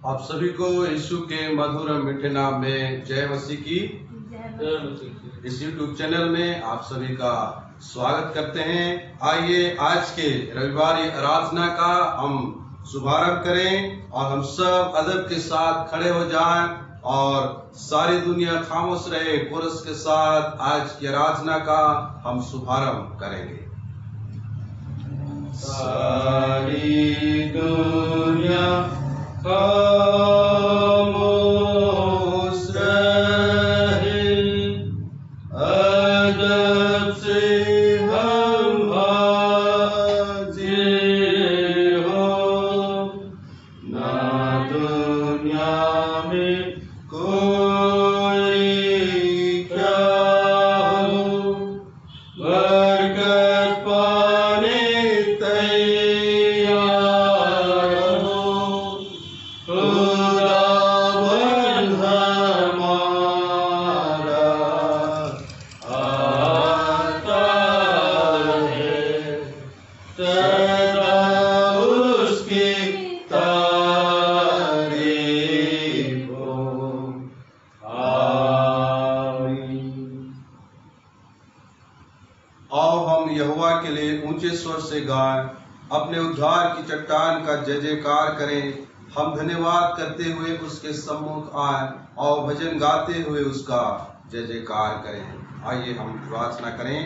आप सभी को यीशु के मधुर मीठे नाम में जय मसीह की। इस YouTube चैनल में आप सभी का स्वागत करते हैं। आइए आज के रविवारी आराधना का हम शुभारंभ करें और हम सब अदब के साथ खड़े हो जाएं और सारी दुनिया खामोश रहे। कोरस के साथ आज की आराधना का हम शुभारंभ करेंगे। सारी दुनिया खामोश रहे, अदब से हम हाजिर हो, ना दुनिया में कोई क्या हो, बरकत पाने तैयार हो, खुदावन हमारा आता है, सदा उसकी तारीफ हो। आमीन। आओ हम यहोवा के लिए ऊंचे स्वर से गाएं, अपने उद्धार की चट्टान का जय जयकार करें। हम धन्यवाद करते हुए उसके सम्मुख आए और भजन गाते हुए उसका जय जयकार करें। आइए हम प्रार्थना करें।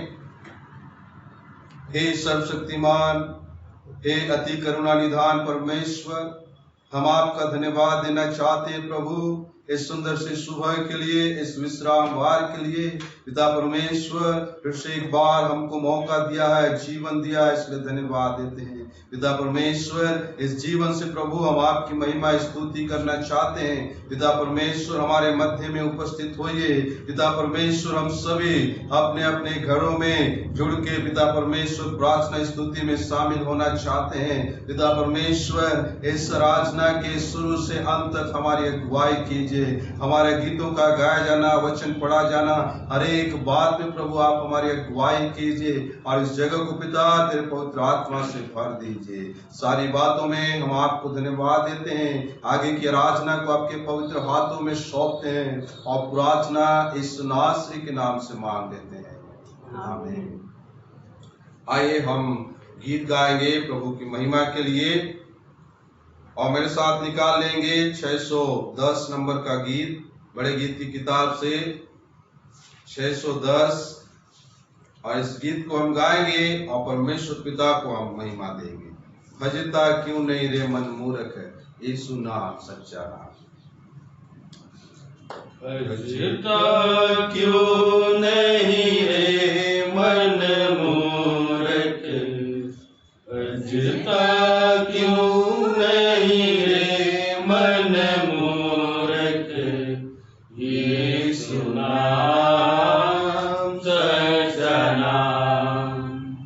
हे सर्वशक्तिमान, हे अति करुणा निधान परमेश्वर, हम आपका धन्यवाद देना चाहते हैं प्रभु, इस सुंदर से सुबह के लिए, इस विश्राम वार के लिए। पिता परमेश्वर, फिर से एक बार हमको मौका दिया है, जीवन दिया है, इसलिए धन्यवाद देते हैं। पिता परमेश्वर, इस जीवन से प्रभु हम आपकी महिमा स्तुति करना चाहते हैं। पिता परमेश्वर, हमारे मध्य में उपस्थित होइए। पिता परमेश्वर, हम सभी अपने अपने घरों में जुड़ के पिता परमेश्वर प्रार्थना स्तुति में शामिल होना चाहते हैं। पिता परमेश्वर, इस आराधना के शुरू से अंत तक हमारी अगुवाई कीजिए। हमारे गीतों का गाया जाना, वचन पढ़ा जाना, हर एक बात में प्रभु आप हमारी अगुवाई कीजिए और इस जगह को पिता तेरे पवित्र आत्मा से भर दीजिए। सारी बातों में हम आपको धन्यवाद देते हैं। आगे की आराधना को आपके पवित्र हाथों में सौंपते हैं और प्रार्थना इस नासरी के नाम से मांग लेते हैं। आमीन। आइए हम गीत गाएंगे प्रभु की महिमा के लिए और मेरे साथ निकाल लेंगे 610 नंबर का गीत, बड़े गीत की किताब से 610, और इस गीत को हम गाएंगे और परमेश्वर पिता को हम महिमा देंगे। भजता क्यों नहीं रे मन मूर्ख, यीशु नाम सच्चा नाम। भजता क्यों नहीं रे मन मूर्ख, भजता क्यों नहीं रे मन मूर्ख, यीशु नाम सच्चा नाम,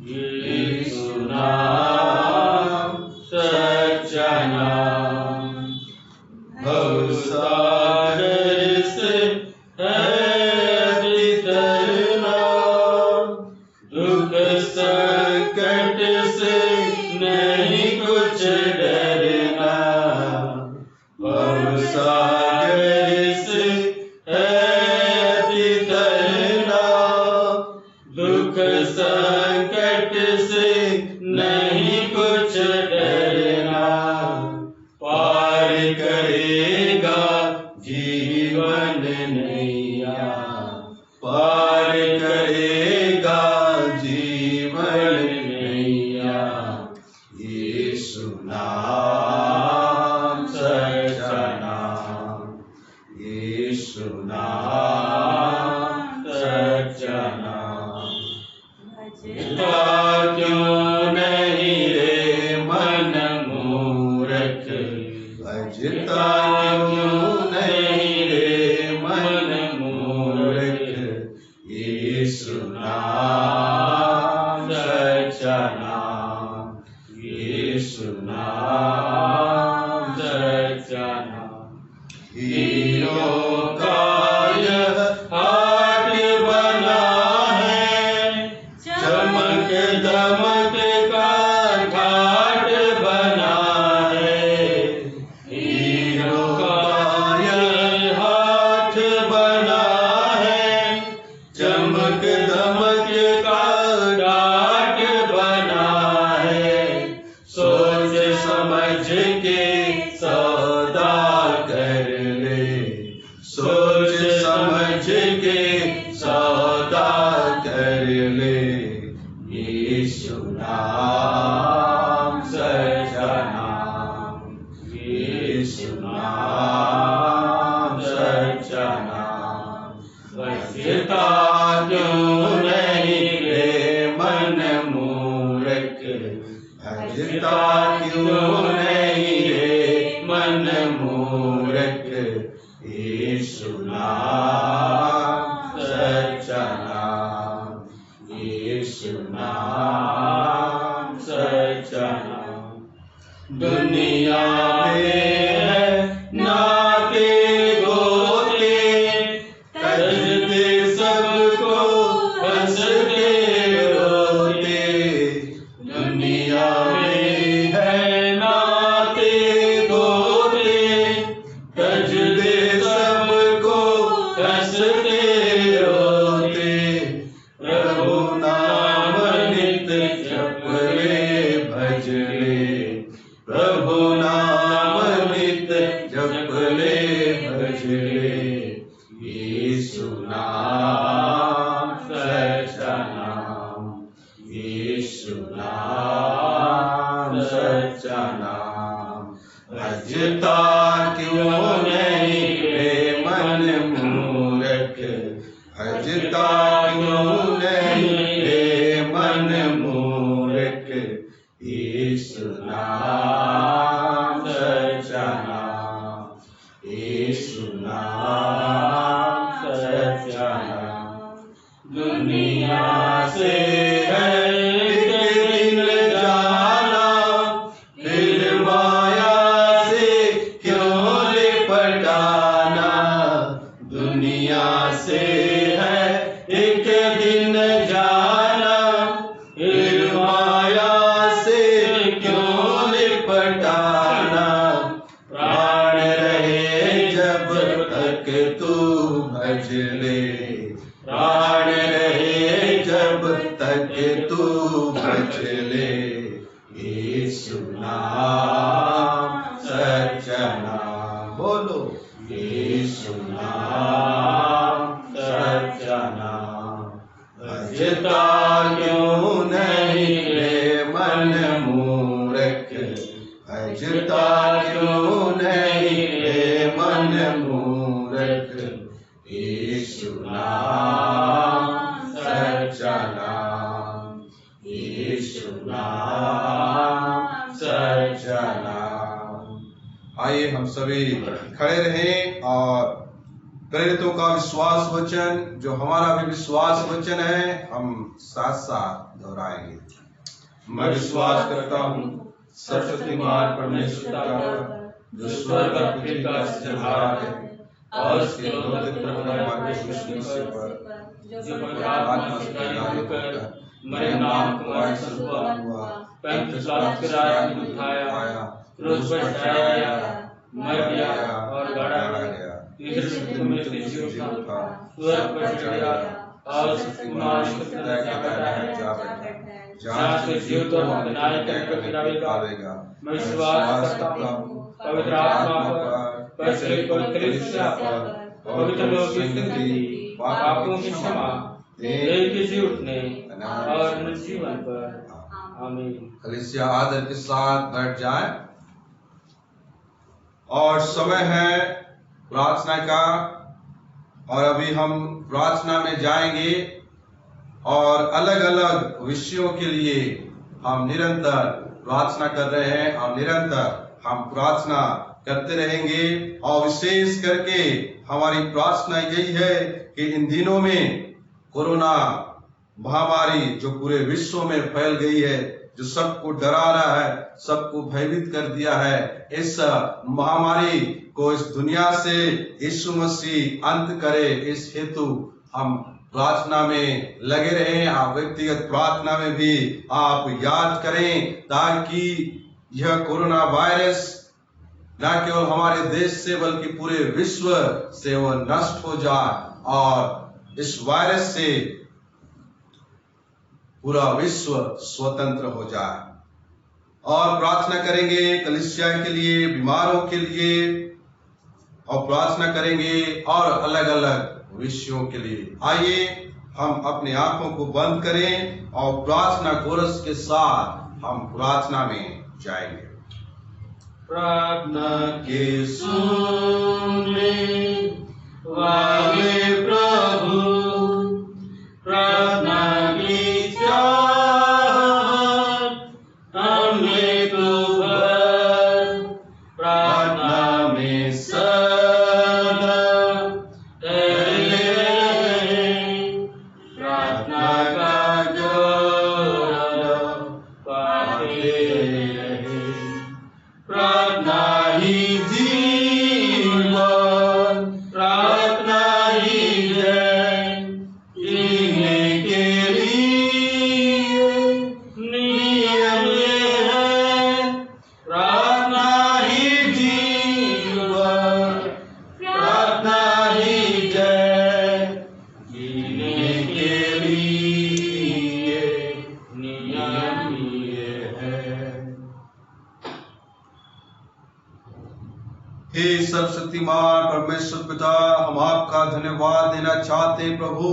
यीशु नाम सच्चा नाम। भवसागर से है तरना, दुख संकट से नहीं कुछ डरना। भवसागर से है तरना, दुख संकट से नहीं कुछ डरना। पार करेगा जीवन नैया, पार करेगा जीवन नैया, यीशु नाम सच्चा नाम, यीशु नाम सच्चा नाम। भजता क्यों नहीं रे मन मूर्ख, भजता क्यों नहीं रे मन मूर्ख, यीशु नाम सच्चा नाम, यीशु नाम सच्चा नाम। हीरों का यह हाट बना है, चमक दमक का घाट बना है। हीरों समझ के सौदा कर ले, सोच समझ के सौदा कर ले। यीशु नाम सच्चा नाम, यीशु नाम सच्चा नाम। बचता क्यों नहीं रे मन मूर्ख, भजता क्यों नहीं रे मन मूर्ख। यीशु नाम सच्चा नाम, यीशु नाम सच्चा नाम। दुनिया में है नाते गोते, तजते सबको हंसते रोते। दुनिया में है नाते गोते, तजते सबको हंसते रोते। प्रभु नाम नित जप ले भज ले, प्रभु नाम नित जप ले भज ले। यीशु नाम सच्चा नाम, यीशु नाम सच्चा नाम। भजता क्यों नहीं रे मन मूर्ख, भजता क्यों नहीं रे मन मूर्ख। यीशु नाम सच्चा नाम, यीशु नाम सच्चा नाम। दुनिया से है एक दिन जाना, फिर माया से क्यों लिपटाना। दुनिया से है एक दिन जाना, फिर माया से क्यों लिपटाना। प्राण रहे जब तक तू भज ले, प्राण रहे जब तक तू भज ले। यीशु नाम सच्चा नाम, बोलो यीशु नाम सच्चा नाम। भजता क्यों नहीं रे मन मूर्ख, भजता क्यों नहीं रे मन मूर्ख। यीशु नाम सच्चा नाम, यीशु नाम सच्चा नाम। आइए हम सभी खड़े रहें और प्रेरितों का विश्वास वचन जो हमारा भी विश्वास वचन है हम साथ साथ दोहराएंगे। मैं विश्वास करता हूँ सर्वशक्तिमान परमेश्वर का जो स्वर्ग और पृथ्वी का सृजनहार है और उसके दो प्रभु हमारे यीशु मसीह पर जो पवित्र आत्मा से पैदा होकर मरे नाम कुमार संभव हुआ, पैंतीस लाख के राज में उठाया, क्रूस पर चढ़ाया गया, मर गया और गाड़ा गया, तीसरे दिन में से जी उठा, स्वर्ग पर चढ़ गया और शक्तिमान शक्ति का जा बैठा, जहाँ से जीवित और मरने के लावेगा। मैं विश्वास करता हूँ पवित्र आत्मा पर, पवित्र कलीसिया पर, पवित्र लोगों की स्तुति, पापों की क्षमा, देह के जी उठने और जीवन पर। आमीन। कलीसिया आदर के साथ बैठ जाए और समय है प्रार्थना का और अभी हम प्रार्थना में जाएंगे और अलग अलग विषयों के लिए हम निरंतर प्रार्थना कर रहे हैं और निरंतर हम प्रार्थना करते रहेंगे। और विशेष करके हमारी प्रार्थना यही है कि इन दिनों में कोरोना महामारी जो पूरे विश्व में फैल गई है, जो सबको डरा रहा है, सबको भयभीत कर दिया है, इस महामारी को इस दुनिया से यीशु मसीह अंत करे, इस हेतु हम प्रार्थना में लगे रहें। आप व्यक्तिगत प्रार्थना में भी आप याद करें ताकि यह कोरोना वायरस न केवल हमारे देश से बल्कि पूरे विश्व से वह नष्ट हो जाए और इस वायरस से पूरा विश्व स्वतंत्र हो जाए। और प्रार्थना करेंगे कलीसिया के लिए, बीमारों के लिए, और प्रार्थना करेंगे और अलग अलग विषयों के लिए। आइए हम अपने आंखों को बंद करें और प्रार्थना कोरस के साथ हम प्रार्थना में जाएंगे। प्रार्थना के सुनने वाले प्रभु, प्रार्थना की चाहत हमने तो भर, प्रार्थना में सदा टहले रहे, प्रार्थना का गौरव पाते रहे। प्रार्थना ही जीवन, प्रार्थना ही जय, जीने के लिए नियम ये है। प्रार्थना ही जीवन, प्रार्थना ही जय, जीने के लिए नियम ये है। हे सर्वशक्तिमान परमेश्वर पिता, हम आपका धन्यवाद देना चाहते हैं प्रभु।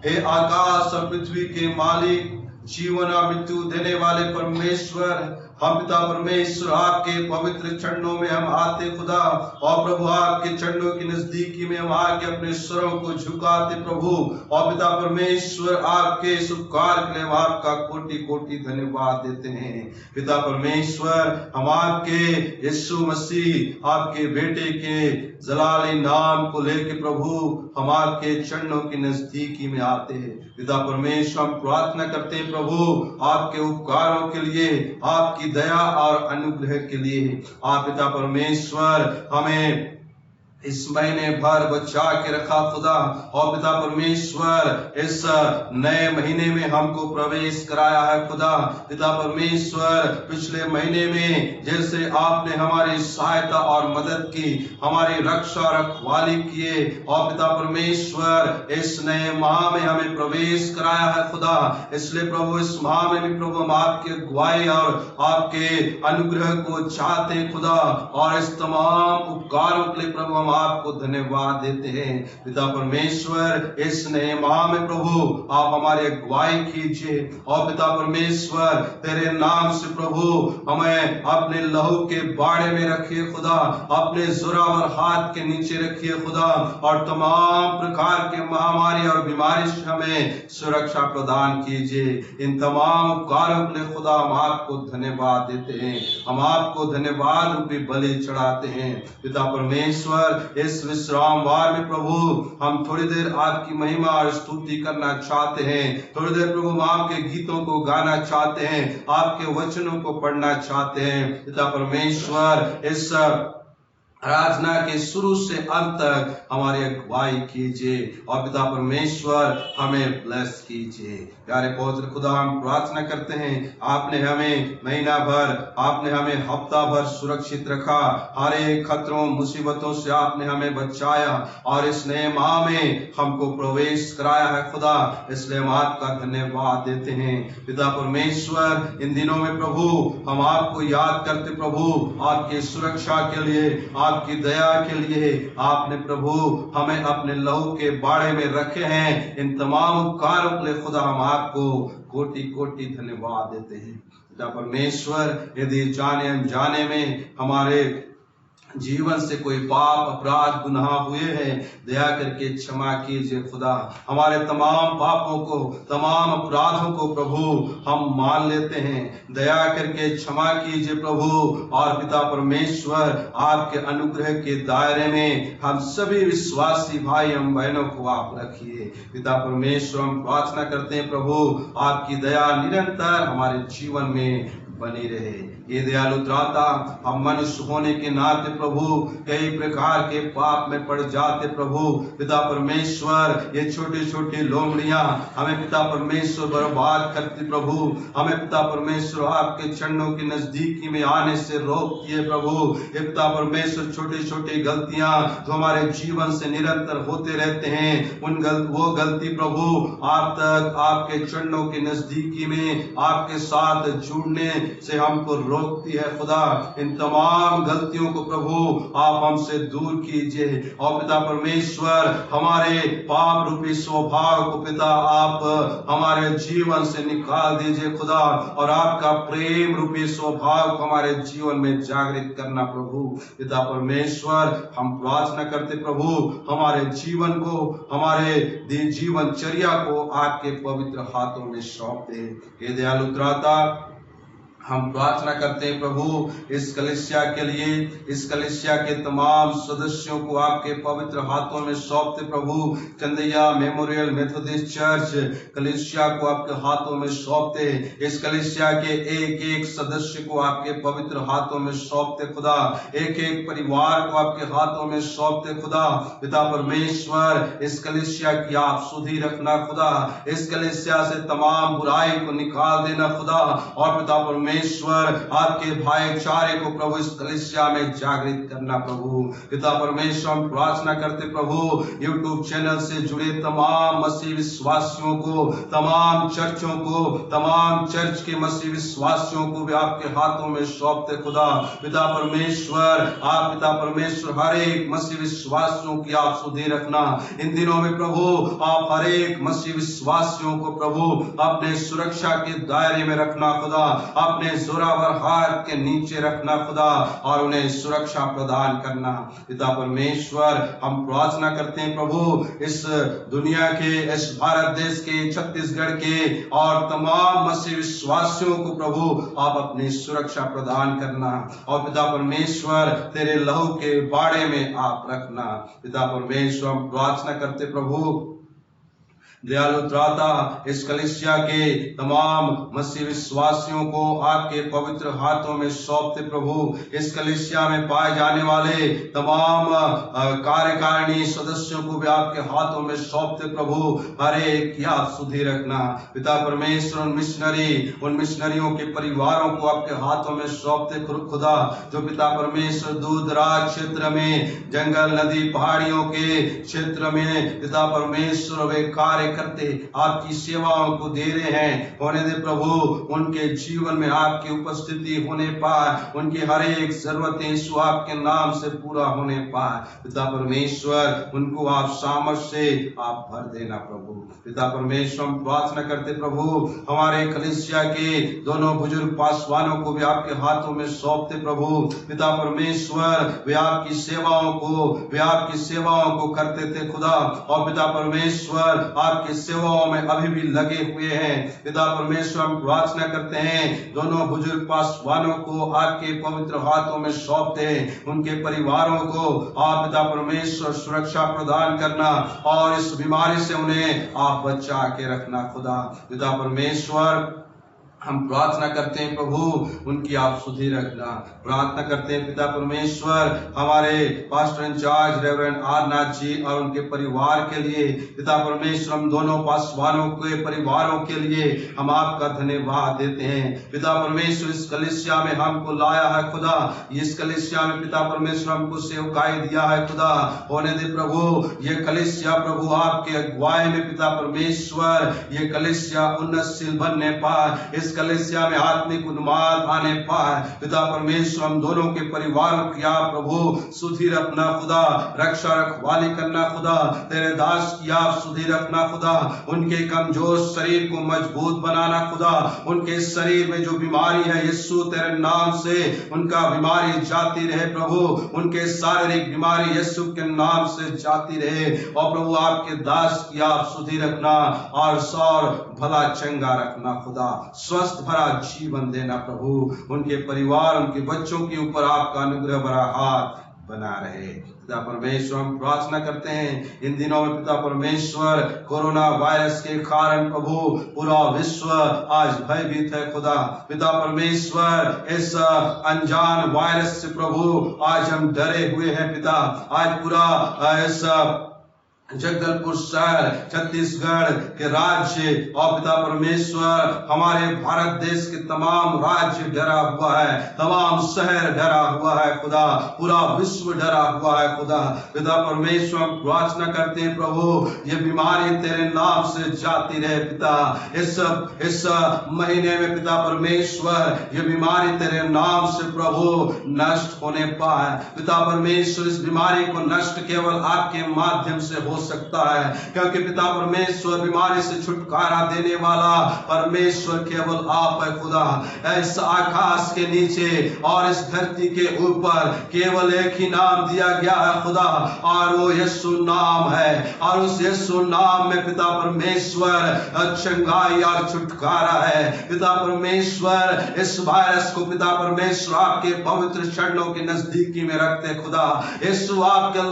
हे आकाश और पृथ्वी के मालिक, जीवन और मृत्यु देने वाले परमेश्वर, हम पिता परमेश्वर आपके पवित्र चरणों में हम आते खुदा, और प्रभु आपके चरणों की नजदीकी में हम आके अपने स्वरों को झुकाते प्रभु। और पिता परमेश्वर आपके इस उपकार के लिए हम आपका कोटि कोटि धन्यवाद देते हैं। पिता परमेश्वर, हम आपके यीशु मसीह आपके बेटे के जलाली नाम को लेके प्रभु हम आपके चरणों की नजदीकी में आते हैं। पिता परमेश्वर, हम प्रार्थना करते हैं प्रभु आपके उपकारों के लिए, आपकी दया और अनुग्रह के लिए। आप पिता परमेश्वर हमें इस महीने भर बचा के रखा खुदा, और पिता परमेश्वर इस नए महीने में हमको प्रवेश कराया है खुदा। पिता परमेश्वर, पिछले महीने में जैसे आपने हमारी सहायता और मदद की, हमारी रक्षा रखवाली किए, और पिता परमेश्वर इस नए माह में हमें प्रवेश कराया है खुदा। इसलिए प्रभु इस माह में भी प्रभु हम आपकी अगुवाई और आपके अनुग्रह को चाहते खुदा, और इस तमाम उपकारों के लिए प्रभु हम आपको धन्यवाद देते हैं। पिता परमेश्वर, इस नए माह में प्रभु आप हमारी अगुवाई कीजिए, और पिता परमेश्वर तेरे नाम से प्रभु हमें अपने लहू के बाड़े में रखिए खुदा, अपने जोरावर हाथ के नीचे रखिए खुदा, और तमाम प्रकार के महामारी और बीमारी से हमें सुरक्षा प्रदान कीजिए। इन तमाम उपकारों के लिए खुदा हम आपको धन्यवाद देते हैं, हम आपको धन्यवाद रूपी बलि चढ़ाते हैं। पिता परमेश्वर, इस विश्रामवार में प्रभु हम थोड़ी देर आपकी महिमा और स्तुति करना चाहते हैं। थोड़ी देर प्रभु हम आपके गीतों को गाना चाहते हैं, आपके वचनों को पढ़ना चाहते हैं। पिता परमेश्वर, इस आराधना के शुरू से अंत तक हमारी अगुवाई कीजिए, और पिता परमेश्वर हमें ब्लेस कीजिए। प्यारे पवित्र खुदा, हम प्रार्थना करते हैं, आपने हमें महीना भर, आपने हमें हफ्ता भर सुरक्षित रखा, हर एक खतरों मुसीबतों से आपने हमें बचाया, और इस नए माह में हमको प्रवेश कराया है खुदा। इसलिए हम आपका धन्यवाद देते हैं। पिता परमेश्वर, इन दिनों में प्रभु हम आपको याद करते प्रभु, आपकी सुरक्षा के लिए, आपकी दया के लिए आपने प्रभु हमें अपने लहू के बाड़े में रखे हैं। इन तमाम उपकारों के लिए खुदा हम आपको कोटि कोटि धन्यवाद देते हैं। पिता परमेश्वर, यदि जाने अनजाने में हमारे जीवन से कोई पाप अपराध गुनाह हुए हैं, दया करके क्षमा कीजिए खुदा। हमारे तमाम पापों को, तमाम अपराधों को प्रभु हम मान लेते हैं, दया करके क्षमा कीजिए प्रभु। और पिता परमेश्वर, आपके अनुग्रह के दायरे में हम सभी विश्वासी भाई एवं बहनों को आप रखिए। पिता परमेश्वर, हम प्रार्थना करते हैं प्रभु आपकी दया निरंतर हमारे जीवन में बनी रहे। ये दयालु त्राता, हम मनुष्य होने के नाते प्रभु कई प्रकार के पाप में पड़ जाते प्रभु। पिता परमेश्वर, ये छोटी छोटी लोमड़ियां हमें पिता परमेश्वर बर्बाद करती प्रभु। हमें पिता परमेश्वर आपके चरणों के नजदीकी में आने से रोकती है प्रभु। ये पिता परमेश्वर, छोटी छोटी गलतियां जो हमारे जीवन से निरंतर होते रहते हैं, वो गलती प्रभु आप तक, आपके चरणों के नजदीकी में आपके साथ जुड़ने से हमको रोकती है खुदा। इन तमाम गलतियों को प्रभु आप हमसे दूर कीजिए और पिता परमेश्वर हमारे पाप रूपी स्वभाव को पिता आप हमारे जीवन से निकाल दीजिए खुदा, और आपका प्रेम रूपी स्वभाव को हमारे जीवन में जागृत करना प्रभु। पिता परमेश्वर हम प्रार्थना करते प्रभु हमारे जीवन को, हमारे जीवनचर्या को आपके पवित्र हाथों में सौंप दे। हे दयालु त्राता, हम प्रार्थना करते हैं प्रभु इस कलीसिया के लिए, इस कलीसिया के तमाम सदस्यों को आपके पवित्र हाथों में सौंपते प्रभु। चंदैया मेमोरियल मेथोडिस्ट चर्च कलीसिया को आपके हाथों में सौंपते, इस कलीसिया के एक एक सदस्य को आपके पवित्र हाथों में सौंपते खुदा, एक एक परिवार को आपके हाथों में सौंपते खुदा। पिता परमेश्वर इस कलीसिया की आप सुधि रखना खुदा, इस कलीसिया से तमाम बुराई को निकाल देना खुदा, और पिता परमेश्वर आपके भाईचारे को प्रभु इस कलीसिया में जागृत करना प्रभु। पिता परमेश्वर हम प्रार्थना करते प्रभु यूट्यूब चैनल से जुड़े तमाम मसीह विश्वासियों को, तमाम चर्चों को, तमाम चर्च के मसीह विश्वासियों को भी आपके हाथों में सौंपते खुदा। पिता परमेश्वर आप पिता परमेश्वर हर एक मसीह विश्वासियों की आप सुधि रखना। इन दिनों में प्रभु आप हर एक मसीह विश्वासियों को प्रभु अपने सुरक्षा के दायरे में रखना खुदा, अपने जोरावर हाथ के नीचे रखना खुदा, और उन्हें सुरक्षा प्रदान करना। पिता परमेश्वर हम प्रार्थना करते हैं प्रभु इस दुनिया के, इस भारत देश के, छत्तीसगढ़ के और तमाम मसीह विश्वासियों को प्रभु आप अपनी सुरक्षा प्रदान करना, और पिता परमेश्वर तेरे लहू के बाड़े में आप रखना। पिता परमेश्वर हम प्रार्थना करते प्रभु दयालु त्राता इस कलीसिया के तमाम मसीह विश्वासियों को आपके पवित्र हाथों में सौंपते प्रभु। इस कलीसिया में पाए जाने वाले तमाम कार्यकारिणी सदस्यों को भी आपके हाथों में सौंपते प्रभु, हर एक की आप सुधि रखना। पिता परमेश्वर उन मिशनरियों के परिवारों को आपके हाथों में सौंपते खुदा, जो पिता परमेश्वर दूर दराज क्षेत्र में, जंगल नदी पहाड़ियों के क्षेत्र में पिता परमेश्वर वे कार्य करते आपकी सेवाओं को दे रहे हैं। होने दे प्रभु उनके जीवन में आपकी उपस्थिति होने पाए, उनकी हर एक जरूरतें यीशु आपके नाम से पूरा होने पाए। पिता परमेश्वर उनको आप सामर्थ से आप भर देना प्रभु। पिता परमेश्वर हम प्रार्थना करते प्रभु हमारे कलीसिया के दोनों बुजुर्ग पासवानों को भी आपके हाथों में सौंपते प्रभु। पिता परमेश्वर वे आपकी सेवाओं को करते थे खुदा, और पिता परमेश्वर आपकी सेवाओं में अभी भी लगे हुए हैं। पिता परमेश्वर हम प्रार्थना करते हैं दोनों बुजुर्ग पासवानों को आपके पवित्र हाथों में सौंपते हैं, उनके परिवारों को आप पिता परमेश्वर सुरक्षा प्रदान करना, और इस बीमारी से उन्हें आप बचा के रखना खुदा। पिता परमेश्वर हम प्रार्थना करते हैं प्रभु उनकी आप सुधि रखना। प्रार्थना करते हैं पिता परमेश्वर हमारे pastor in charge reverend are Nath ji और उनके परिवार के लिए। पिता परमेश्वर हम दोनों पासवानों के परिवारों के लिए हम आपका धन्यवाद देते हैं। पिता परमेश्वर इस कलीसिया में हमको लाया है खुदा, इस कलीसिया में पिता परमेश्वर हमको सेवकाई दिया है खुदा। होने दे प्रभु ये कलीसिया प्रभु आपके अगुवाई में पिता परमेश्वर ये कलीसिया उन्नतशील बनने पाए, इस कलीसिया में आत्मिक उन्माद आने पाए। पिता परमेश्वर हम दोनों के परिवार की आप प्रभु सुधि रखना खुदा, रक्षा रखवाली करना खुदा, तेरे दास की आप सुधि रखना खुदा, उनके कमजोर शरीर को मजबूत बनाना खुदा, उनके शरीर में जो बीमारी है यीशु तेरे नाम से उनका बीमारी जाती रहे प्रभु, उनके शारीरिक बीमारी यीशु के नाम से जाती रहे। और प्रभु आपके दास की आप सुधि रखना और सौर भला चंगा रखना खुदा, स्वस्थ भरा जीवन देना प्रभु, उनके परिवार उनके बच्चों के ऊपर आपका अनुग्रह भरा हाथ बना रहे। पिता परमेश्वर हम प्रार्थना करते हैं इन दिनों में पिता परमेश्वर कोरोना वायरस के कारण प्रभु पूरा विश्व आज भयभीत है खुदा। पिता परमेश्वर इस अनजान वायरस से प्रभु आज हम डरे हुए हैं पिता, आज पूरा इस जगदलपुर शहर, छत्तीसगढ़ के राज्य और पिता परमेश्वर हमारे भारत देश के तमाम राज्य डरा हुआ है, तमाम शहर डरा हुआ है खुदा, पूरा विश्व डरा हुआ है खुदा। पिता परमेश्वर हम प्रार्थना करते हैं प्रभु, ये बीमारी तेरे नाम से जाती रहे पिता। इस महीने में पिता परमेश्वर ये बीमारी तेरे नाम से प्रभु नष्ट होने पाए। पिता परमेश्वर इस बीमारी को नष्ट केवल आपके माध्यम से हो सकता है, क्योंकि पिता परमेश्वर बीमारी से छुटकारा देने वाला परमेश्वर केवल आप है खुदा। इस आकाश के नीचे और इस धरती के ऊपर केवल एक ही नाम दिया गया है खुदा, और वो यीशु नाम है। और उस यीशु नाम में पिता परमेश्वर चंगाई और छुटकारा है। पिता परमेश्वर इस वायरस को पिता परमेश्वर आपके पवित्र चरणों के नजदीकी में रखते खुदा। यीशु आपके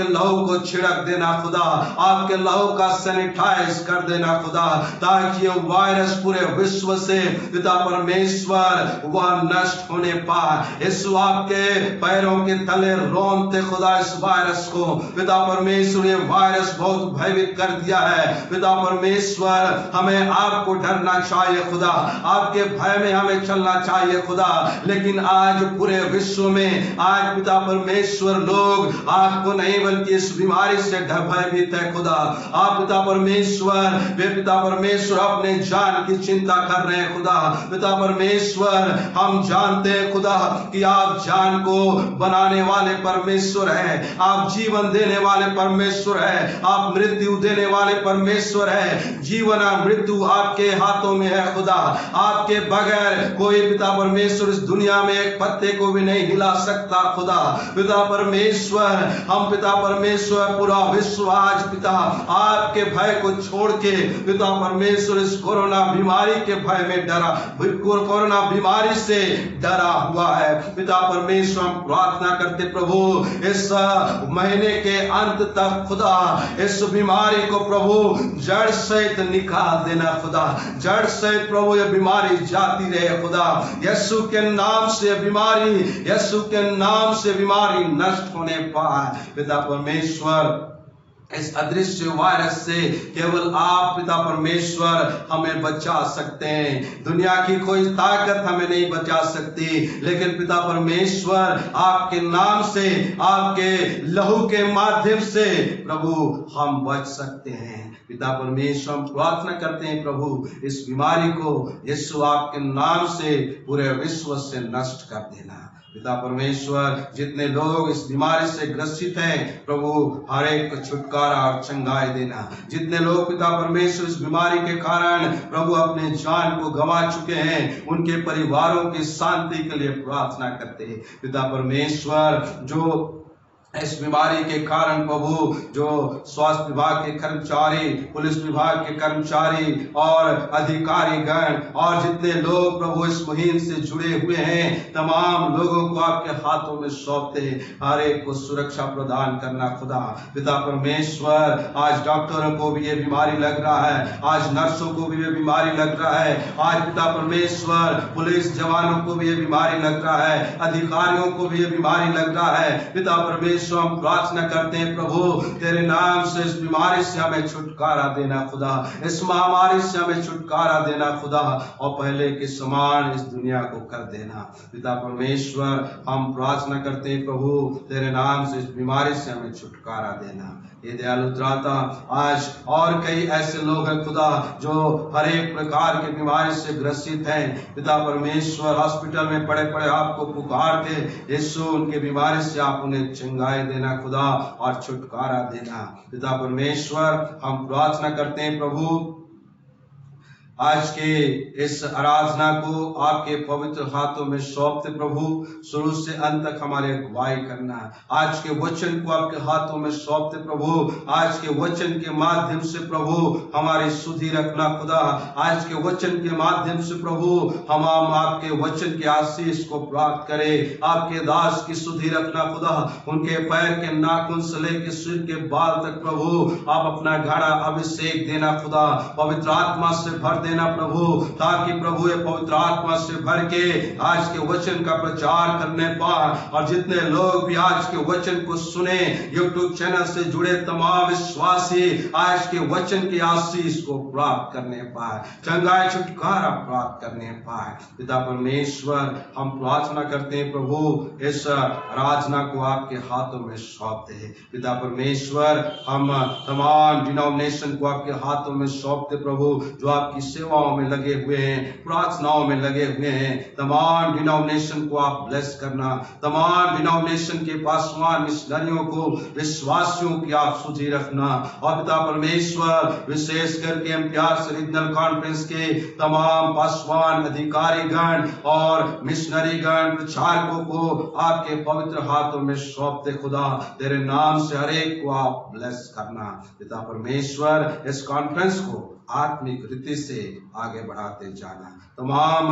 लहू को छिड़क देना खुदा, आपके लहू का सैनिटाइज कर देना खुदा, ताकि ये वायरस पूरे विश्व से पिता परमेश्वर वह नष्ट होने पाए। यीशु आपके पैरों के तले रोनते खुदा इस वायरस को। पिता परमेश्वर ये वायरस बहुत भयभीत कर दिया है पिता परमेश्वर, हमें आपको डरना चाहिए खुदा, आपके भय में हमें चलना चाहिए खुदा। लेकिन आज पूरे विश्व में आज पिता परमेश्वर लोग आपको नहीं बल्कि इस बीमारी से भयभीत है खुदा। आप पिता परमेश्वर अपने जान की चिंता कर रहे हैं खुदा। पिता परमेश्वर हम जानते हैं खुदा कि आप जान को बनाने वाले परमेश्वर हैं, आप जीवन देने वाले परमेश्वर हैं, आप मृत्यु देने वाले परमेश्वर हैं। जीवन और मृत्यु आपके हाथों में है खुदा। आपके बगैर कोई पिता परमेश्वर इस दुनिया में एक पत्ते को भी नहीं हिला सकता खुदा। पिता परमेश्वर हम पिता परमेश्वर पूरा विश्व आज पिता आपके भय को छोड़ के पिता परमेश्वर इस कोरोना बीमारी के भय में डरा, कोरोना बीमारी से डरा हुआ है। पिता परमेश्वर हम प्रार्थना करते प्रभु इस महीने के अंत तक खुदा इस बीमारी को प्रभु जड़ सहित निकाल देना खुदा। जड़ सहित प्रभु ये बीमारी जाती रहे खुदा। यीशु के नाम से बीमारी नष्ट होने पाए। पिता परमेश्वर इस अदृश्य वायरस से केवल आप पिता परमेश्वर हमें बचा सकते हैं। दुनिया की कोई ताकत हमें नहीं बचा सकती, लेकिन पिता परमेश्वर आपके नाम से, आपके लहू के माध्यम से प्रभु हम बच सकते हैं। पिता परमेश्वर हम प्रार्थना करते हैं प्रभु इस बीमारी को यीशु आपके नाम से पूरे विश्व से नष्ट कर देना। पिता परमेश्वर जितने लोग इस बीमारी से ग्रसित हैं प्रभु हर एक को छुटकारा और चंगाई देना। जितने लोग पिता परमेश्वर इस बीमारी के कारण प्रभु अपने जान को गंवा चुके हैं, उनके परिवारों की शांति के लिए प्रार्थना करते हैं। पिता परमेश्वर जो इस बीमारी के कारण प्रभु जो स्वास्थ्य विभाग के कर्मचारी, पुलिस विभाग के कर्मचारी और अधिकारी गण और जितने लोग प्रभु इस मुहिम से जुड़े हुए हैं, तमाम लोगों को आपके हाथों में सौंपते हैं। हर एक को सुरक्षा प्रदान करना खुदा। पिता परमेश्वर आज डॉक्टरों को भी ये बीमारी लग रहा है, आज नर्सों को भी ये बीमारी लग रहा है, आज पिता परमेश्वर पुलिस जवानों को भी ये बीमारी लग रहा है, अधिकारियों को भी ये बीमारी लग रहा है। पिता परमेश्वर हम प्रार्थना करते हैं प्रभु तेरे नाम से इस बीमारी से हमें छुटकारा देना खुदा, इस महामारी से हमें छुटकारा देना खुदा, और पहले के समान इस दुनिया को कर देना। पिता परमेश्वर हम प्रार्थना करते हैं प्रभु तेरे नाम से इस बीमारी से हमें छुटकारा देना। ये दयालु त्राता आज और कई ऐसे लोग हैं खुदा जो हर एक प्रकार की बीमारी से ग्रसित हैं। पिता परमेश्वर हॉस्पिटल में पड़े पड़े आपको पुकारते, यीशु उनके बीमारी से आप उन्हें चंगाई देना खुदा और छुटकारा देना। पिता परमेश्वर हम प्रार्थना करते हैं प्रभु आज के इस आराधना को आपके पवित्र हाथों में सौंपते प्रभु, शुरू से अंत तक हमारे अगुवाई करना। आज के वचन को आपके हाथों में सौंपते प्रभु, आज के वचन के माध्यम से प्रभु हमारी सुधि रखना खुदा। आज के वचन के माध्यम से प्रभु हम आपके वचन के आशीष को प्राप्त करें। आपके दास की सुधि रखना खुदा, उनके पैर के नाखून से लेकर सिर के बाल तक प्रभु आप अपना गाढ़ा अभिषेक देना खुदा, पवित्र आत्मा से भर देना प्रभु, ताकि प्रभु ये पवित्र आत्मा से भर के आज के वचन का प्रचार करने पाए, और जितने लोग भी आज के वचन को सुने, यूट्यूब चैनल से जुड़े तमाम विश्वासी आज के वचन की आशीष को प्राप्त करने पाए, चंगाई छुटकारा प्राप्त करने पाए। पिता परमेश्वर, हम प्रार्थना करते हैं प्रभु, इस आराधना को आपके हाथों में सौंपते हैं। पिता परमेश्वर, हम तमाम डिनोमिनेशन को आपके हाथों में सौंपते प्रभु, जो आपकी सेवाओं में लगे हुए हैं, प्रार्थनाओं में लगे हुए हैं। तमाम डिनोमिनेशन को आप ब्लेस करना, तमाम डिनोमिनेशन के पासवान मिशनरियों को, विश्वासियों की आप सुधि रखना। और पिता परमेश्वर, विशेष करके एमपीआर रीजनल कॉन्फ्रेंस के तमाम पासवान अधिकारीगण और मिशनरीगण प्रचारकों को आपके पवित्र हाथों में सौंपते खुदा, तेरे नाम से हर एक को आप ब्लेस करना। पिता परमेश्वर, इस कॉन्फ्रेंस को आत्मिक रीति से आगे बढ़ाते जाना। तमाम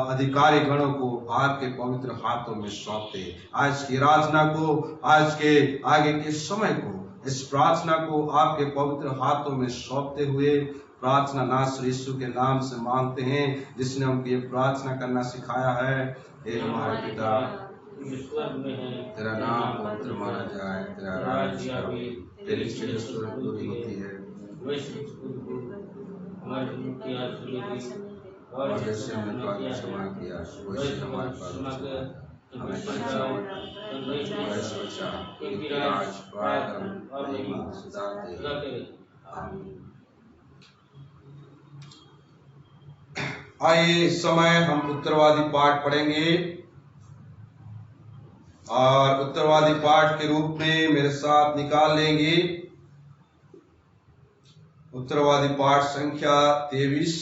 अधिकारी गणों को आपके पवित्र हाथों में सौंपते, आज की आराधना को, आज के आगे के समय को, इस प्रार्थना को आपके पवित्र हाथों में सौंपते हुए प्रार्थना नासरी यीशु के नाम से मांगते हैं, जिसने हमको ये प्रार्थना करना सिखाया है। हे हमारे पिता तेरा नाम पवित्र माना जाए, तेरा राज्य आवे, तेरी इच्छा स्वर्ग में पूरी होती है और जैसे हमने पाप क्षमा किया वैसे हमारे पाप हमें बचा, क्योंकि राज और महिमा सदा तेरी। आमीन। आइए इस समय हम उत्तरवादी पाठ पढ़ेंगे, और उत्तरवादी पाठ के रूप में मेरे साथ निकाल लेंगे उत्तरवादी पाठ संख्या 23।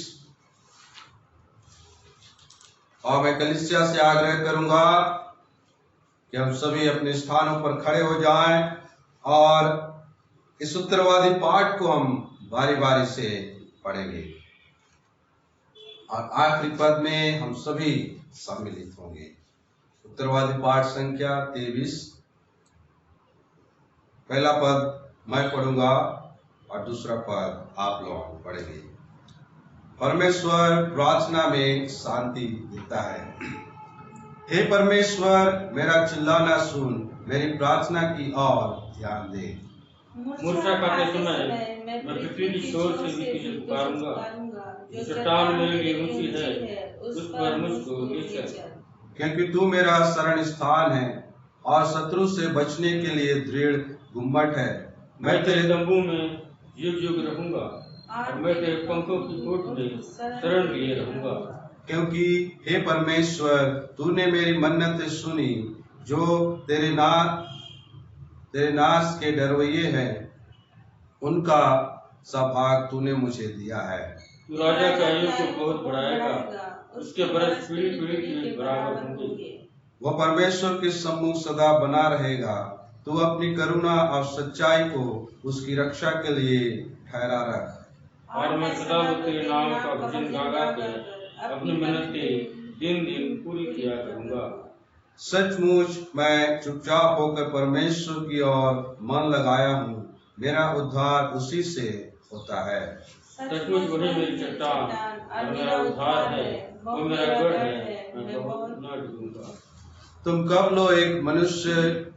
और मैं कलीसिया से आग्रह करूंगा कि हम सभी अपने स्थानों पर खड़े हो जाएं और इस उत्तरवादी पाठ को हम बारी बारी से पढ़ेंगे, और आखिरी पद में हम सभी सम्मिलित होंगे। उत्तरवादी पाठ संख्या 23, पहला पद मैं पढ़ूंगा और दूसरा पद आप लोग पढ़ेंगे। परमेश्वर प्रार्थना में शांति देता है। हे परमेश्वर, मेरा चिल्लाना सुन, मेरी प्रार्थना की ओर ध्यान दे। मूर्छा खाते समय मैं पृथ्वी की शोर से भी तुझे पुकारूंगा। जो चट्टान मेरे लिए ऊंची है, उस पर मुझको ले चल। क्योंकि तू मेरा शरण स्थान है और शत्रु से बचने के लिए दृढ़ गुम्मट है। मैं तेरे तंबू में युग युग रहूंगा और मैं तेरे पंखों की गोद में शरण लिए रहूंगा। क्योंकि हे परमेश्वर, तूने मेरी मन्नतें सुनी, जो तेरे नाश के डरवैये हैं, उनका सब भाग तूने मुझे दिया है। तू राजा के आयु को बहुत बढ़ाएगा, उसके बरस पीढ़ी पीढ़ी के बराबर होंगे। वह परमेश्वर के सम्मुख सदा बना रहेगा। तू अपनी करुणा और सच्चाई को उसकी रक्षा के लिए ठहरा रख। और मैं सदा तेरे नाम का भजन गा कर अपनी मन्नतें दिन दिन पूरी किया करूंगा। सचमुच मैं चुपचाप होकर परमेश्वर की ओर मन लगाया हूँ, मेरा उद्धार उसी से होता है। सचमुच वही मेरी चट्टान और मेरा उद्धार है, वो मेरा गढ़ है, मैं बहुत न डूबूंगा। तुम कब लो एक मनुष्य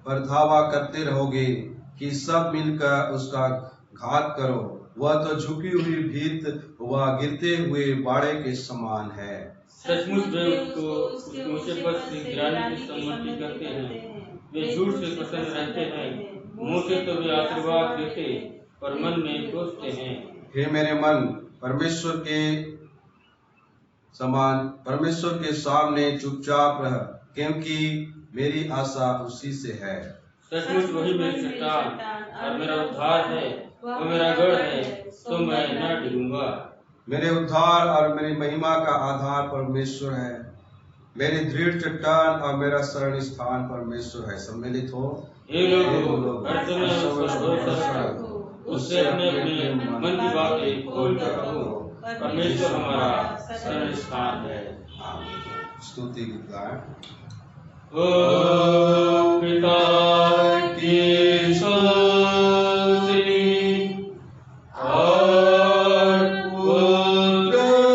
पर धावा करते रहोगे कि सब मिलकर उसका घात करो। वह तो झुकी हुई भीत, वह गिरते हुए बाड़े के समान है। सचमुच वे उसको मुसीबत से गिराने की सम्मति करते हैं। वे झूठ से प्रसन्न रहते हैं, मुंह से तो वे आशीर्वाद देते पर मन में कोसते हैं। हे मेरे मन, परमेश्वर के सामने चुपचाप रह, क्योंकि मेरी आशा उसी से है। सचमुच वही मेरी चट्टान और मेरा उद्धार है, वो मेरा गढ़ है, तो मैं न डरूंगा। मेरे उद्धार और मेरी महिमा का आधार परमेश्वर है। मेरी दृढ़ चट्टान और मेरा शरण स्थान परमेश्वर है। सम्मिलित हो। हे लोगों, हर समय उससे अपने अपने मन की बातें खोल कर कहो। परमेश्वर हमारा शरण स्थान है। स्तुति गीत गाएं। ओ पिता की स्तुति और पुत्र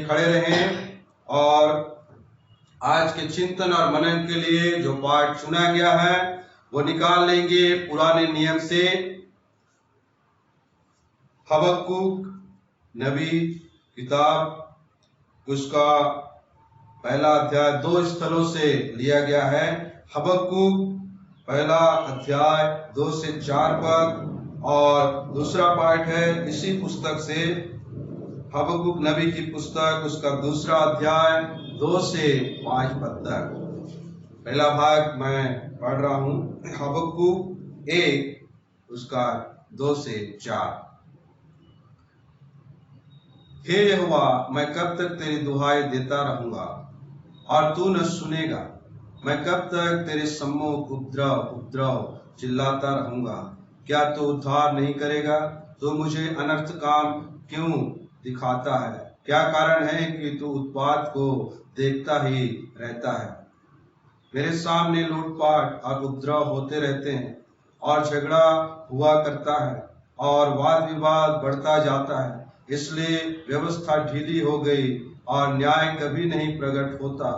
खड़े रहें और आज के चिंतन और मनन के लिए जो पाठ चुना गया है वो निकाल लेंगे पुराने नियम से। हबक्कुक नबी किताब उसका पहला अध्याय 2 स्थलों से लिया गया है। हबक्कुक पहला अध्याय 2 से 4 पद और दूसरा पाठ है इसी पुस्तक से हबक्कुक नबी की पुस्तक उसका दूसरा अध्याय 2 से 5 पद तक। पहला भाग मैं पढ़ रहा हूं, हबक्कुक 1 उसका 2 से 4। हे यहोवा, मैं कब तक तेरी दुहाई देता रहूंगा और तू न सुनेगा? मैं कब तक तेरे सम्मुख उपद्रव उपद्रव चिल्लाता रहूंगा? क्या तू उद्धार नहीं करेगा? तू मुझे अनर्थ काम क्यों दिखाता है? क्या कारण है कि तू उत्पात को देखता ही रहता है? मेरे सामने लूटपाट और उपद्रव होते रहते हैं और झगड़ा हुआ करता है और वाद विवाद बढ़ता जाता है। इसलिए व्यवस्था ढीली हो गई और न्याय कभी नहीं प्रकट होता।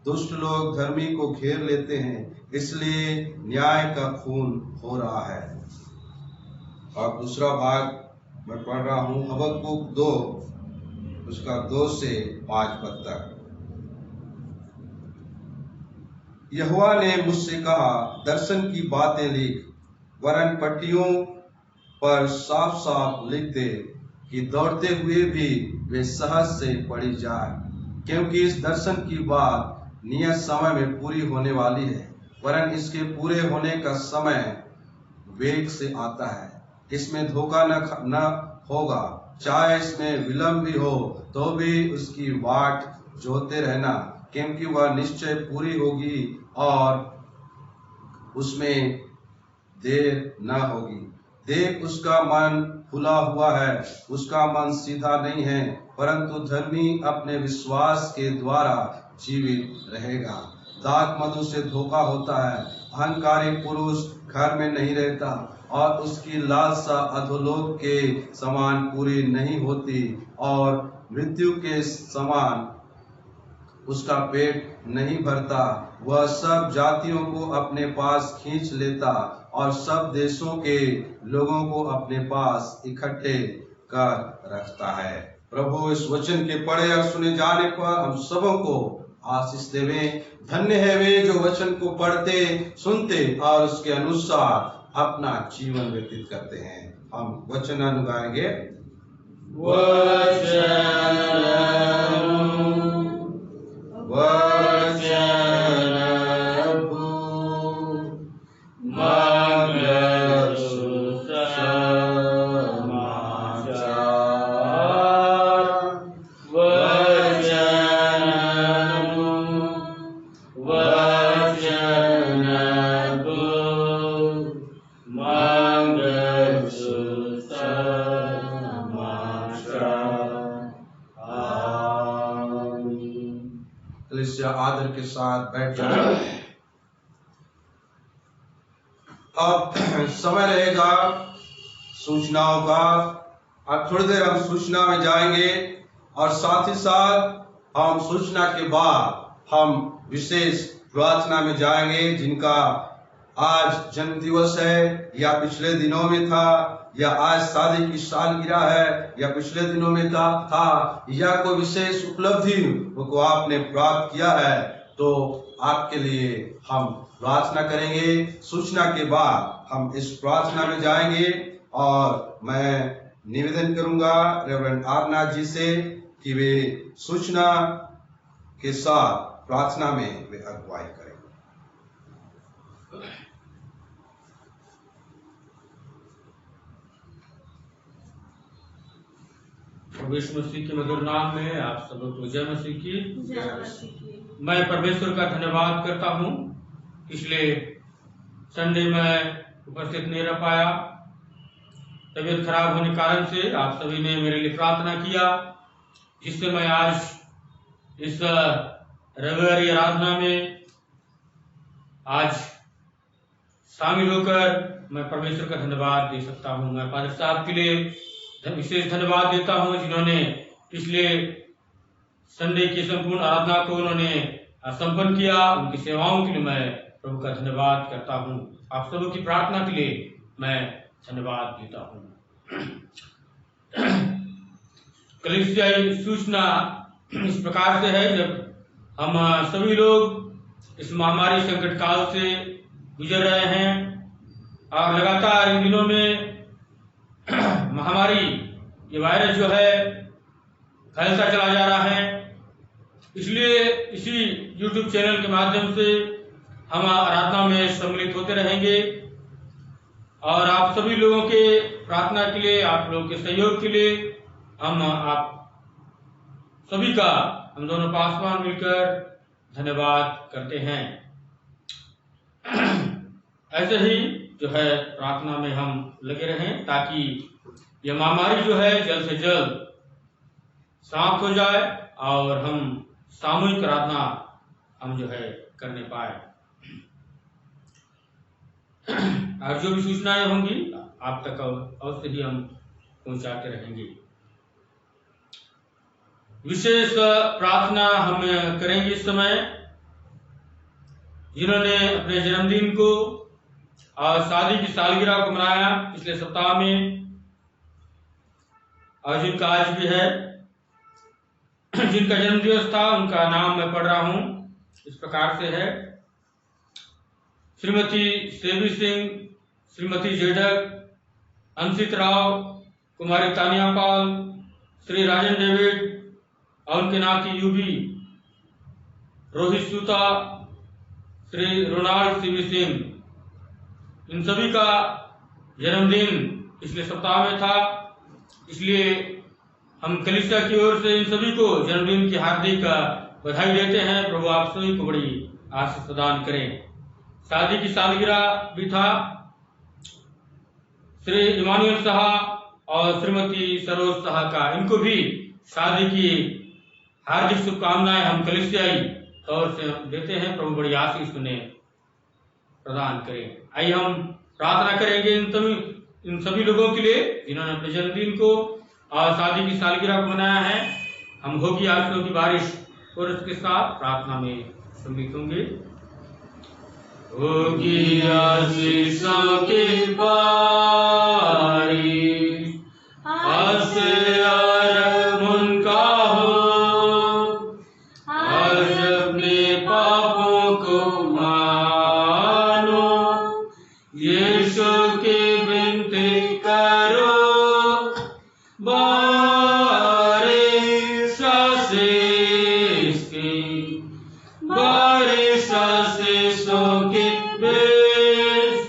दुष्ट लोग धर्मी को घेर लेते हैं, इसलिए न्याय का खून हो रहा है। और दूसरा भाग मैं पढ़ रहा हूं, हबक्कुक 2 उसका 2 से 5 पद तक। यहोवा ने मुझसे कहा, दर्शन की बातें लिख, वरन पट्टियों पर साफ साफ लिख दे कि दौड़ते हुए भी वे सहज से पढ़ी जाए, क्योंकि इस दर्शन की बात नियत समय में पूरी होने वाली है, वरन इसके पूरे होने का समय वेग से आता है। इसमें धोखा न होगा, चाहे इसमें विलंब भी हो तो भी उसकी वाट जोते रहना, क्योंकि वह निश्चय पूरी होगी और उसमें देर न होगी। देख, उसका मन खुला हुआ है, उसका मन सीधा नहीं है, परंतु धर्मी अपने विश्वास के द्वारा जीवित रहेगा। दाख मधु से धोखा होता है, अहंकारी पुरुष घर में नहीं रहता और उसकी लालसा अधोलोक के समान पूरी नहीं होती और मृत्यु के समान उसका पेट नहीं भरता। वह सब जातियों को अपने पास खींच लेता और सब देशों के लोगों को अपने पास इकट्ठे कर रखता है। प्रभु इस वचन के पढ़े और सुने जाने पर हम सबों को आशीष देवे। धन्य है वे जो वचन को पढ़ते सुनते और उसके अनुसार अपना जीवन व्यतीत करते हैं। हम वचन अनुगाएंगे। आदर के साथ बैठ जाए। अब समय रहेगा सूचनाओं का। अब थोड़ी देर हम सूचना में जाएंगे और साथ ही साथ हम सूचना के बाद हम विशेष प्रार्थना में जाएंगे। जिनका आज जन्म दिवस है या पिछले दिनों में था, या आज शादी की सालगिरह है या पिछले दिनों में था या कोई विशेष उपलब्धि को आपने प्राप्त किया है, तो आपके लिए हम प्रार्थना करेंगे। सूचना के बाद हम इस प्रार्थना में जाएंगे और मैं निवेदन करूंगा रेवरेंड आरनाथ जी से कि वे सूचना के साथ प्रार्थना में वे अगुवाई करें। यीशु मसीह के मधुर नाम में आप सबको जय मसीह की। मैं परमेश्वर का धन्यवाद करता हूँ। पिछले संडे में उपस्थित नहीं रह पाया, तबीयत खराब होने के कारण से आप सभी ने मेरे लिए प्रार्थना किया, जिससे मैं आज इस रविवारी आराधना में आज शामिल होकर मैं परमेश्वर का धन्यवाद दे सकता हूँ। मैं फादर साहब के लिए विशेष धन्यवाद देता हूँ, जिन्होंने पिछले संडे की संपूर्ण आराधना को उन्होंने संपन्न किया। उनकी सेवाओं के लिए मैं प्रभु का धन्यवाद करता हूँ। आप सबों की प्रार्थना के लिए मैं धन्यवाद देता हूँ। कलीसियाई सूचना इस प्रकार से है, जब हम सभी लोग इस महामारी संकट काल से गुजर रहे हैं और लगातार इन दिनों में महामारी ये वायरस जो है फैलता चला जा रहा है, इसलिए इसी YouTube चैनल के माध्यम से हम आराधना में सम्मिलित होते रहेंगे और आप सभी लोगों के प्रार्थना के लिए, आप लोगों के सहयोग के लिए हम आप सभी का हम दोनों पासवान मिलकर धन्यवाद करते हैं। ऐसे ही जो है प्रार्थना में हम लगे रहें ताकि यह महामारी जो है जल्द से जल्द समाप्त हो जाए और हम सामूहिक आराधना हम जो है करने पाए। और जो भी सूचनाएं होंगी आप तक अवश्य ही हम पहुंचाते रहेंगे। विशेष प्रार्थना हम करेंगे इस समय जिन्होंने अपने जन्मदिन को और शादी की सालगिरह को मनाया पिछले सप्ताह में, और जिनका आज भी है, जिनका जन्मदिवस था, उनका नाम मैं पढ़ रहा हूं। इस प्रकार से है: श्रीमती सेवी सिंह, श्रीमती जेडक, अंशित राव, कुमारी तानिया पाल, श्री राजन डेविड और उनके नाती यूबी, रोहित सूता, श्री रोनाल्ड सीवी सिंह, इन सभी का जन्मदिन पिछले सप्ताह में था। इसलिए हम कलीसिया की ओर से इन सभी को जन्मदिन की हार्दिक बधाई देते हैं। प्रभु आप सभी को बड़ी आशीष प्रदान करें। शादी की सालगिरह भी था श्री इमानुएल साहा और श्रीमती सरोज साहा का, इनको भी शादी की हार्दिक शुभकामनाएं हम कलीसियाई तौर से देते हैं। प्रभु बड़ी आशीष उन्हें प्रदान करें। आइए हम प्रार्थना करेंगे इन सभी लोगों के लिए जिन्होंने अपने जन्मदिन को और शादी की सालगिरह को मनाया है। हम होगी आशीषों की बारिश और इसके साथ प्रार्थना में सम्मिलित होंगे। होगी आशीषों की बारिश, आसे और उनका हो, आज अपने पापों को मानो, यीशु की विनती करो, बारिश आशीष की, बारिश आशीषों की बीच,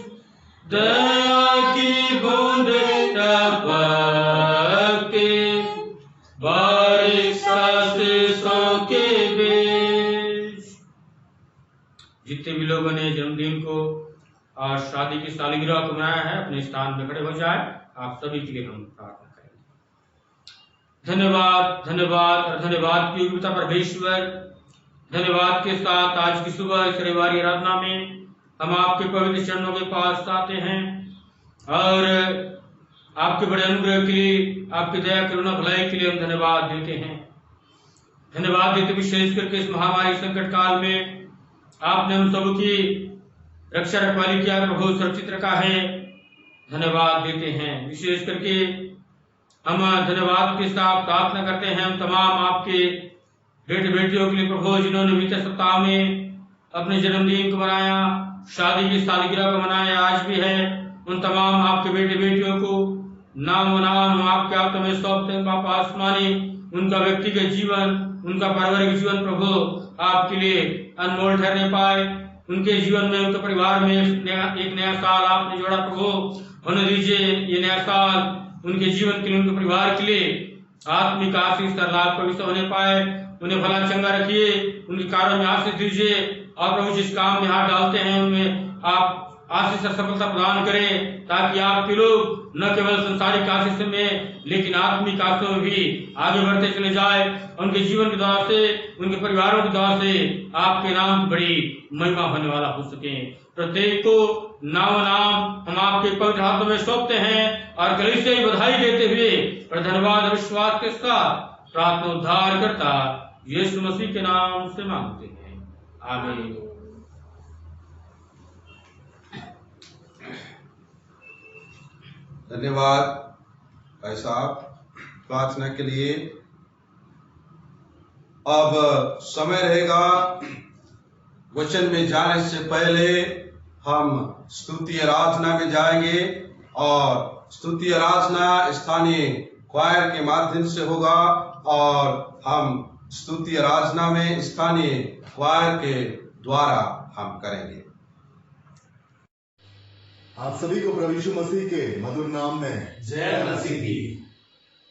दया की बूंदें टपके, बारिश आशीषों के बीच। जितने भी लोगों ने जन्मदिन को और शादी की सालगिरह को मनाया है अपने स्थान में खड़े हो जाए। आप सभी के लिए हम प्रार्थना करेंगे। धन्यवाद, धन्यवाद और धन्यवाद की योग्यता परमेश्वर। धन्यवाद के साथ आज की सुबह इस रविवारी आराधना में हम आपके पवित्र चरणों के पास आते हैं और आपके बड़े अनुग्रह के लिए, आपकी दया करुणा भलाई के लिए हम धन्यवाद देते हैं। धन्यवाद देते विशेष करके इस महामारी संकट काल में आपने हम सब की रक्षा रखवाली किया, प्रभु सुरक्षित रखा है। धन्यवाद देते हैं। विशेष करके हम धन्यवाद के साथ प्रार्थना करते हैं हम तमाम आपके बेटे बेटियों के लिए प्रभु, जिन्होंने बीते सप्ताह में अपने जन्मदिन को मनाया, शादी की सालगिरह को मनाया, आज भी है। उन तमाम आपके बेटे बेटियों को नाम नाम आपके हाथों में सौंपते हैं पापा आसमानी। उनका व्यक्तिगत जीवन, उनका पारिवारिक जीवन प्रभु आपके लिए अनमोल ठहरने पाए। उनके जीवन में, उनके परिवार में एक नया साल आपने जोड़ा प्रभु, होने दीजिए। ये नया साल उनके जीवन के लिए, उनके परिवार के लिए आत्मिक आशीष का लाभ प्रविष्ट होने पाए। उन्हें भला चंगा रखिए, उनके कार्यों में आशीष दीजिए और प्रभु जिस काम में हाथ डालते हैं उनमें आप आशीष और सफलता प्रदान करें, ताकि आपके लोग न केवल संसारिक आशीष में लेकिन आत्मिक आशीषों में भी आगे बढ़ते चले जाए। उनके जीवन के द्वारा से, उनके परिवारों के द्वारा से आपके नाम की बड़ी महिमा होने वाला हो सके। प्रत्येक को नाम नाम हम आपके पवित्र हाथों में सौंपते हैं और कलीसिया की बधाई देते हुए और धन्यवाद और विश्वास के साथ प्रार्थना उद्धार करता यीशु मसीह के नाम से मांगते हैं, आमीन। धन्यवाद भाई साहब प्रार्थना के लिए। अब समय रहेगा, वचन में जाने से पहले हम स्तुति आराधना में जाएंगे और स्तुति आराधना स्थानीय क्वायर के माध्यम से होगा और हम स्तुति आराधना में स्थानीय क्वायर के द्वारा हम करेंगे। आप सभी को प्रभु यीशु मसीह के मधुर नाम में जय मसीह की।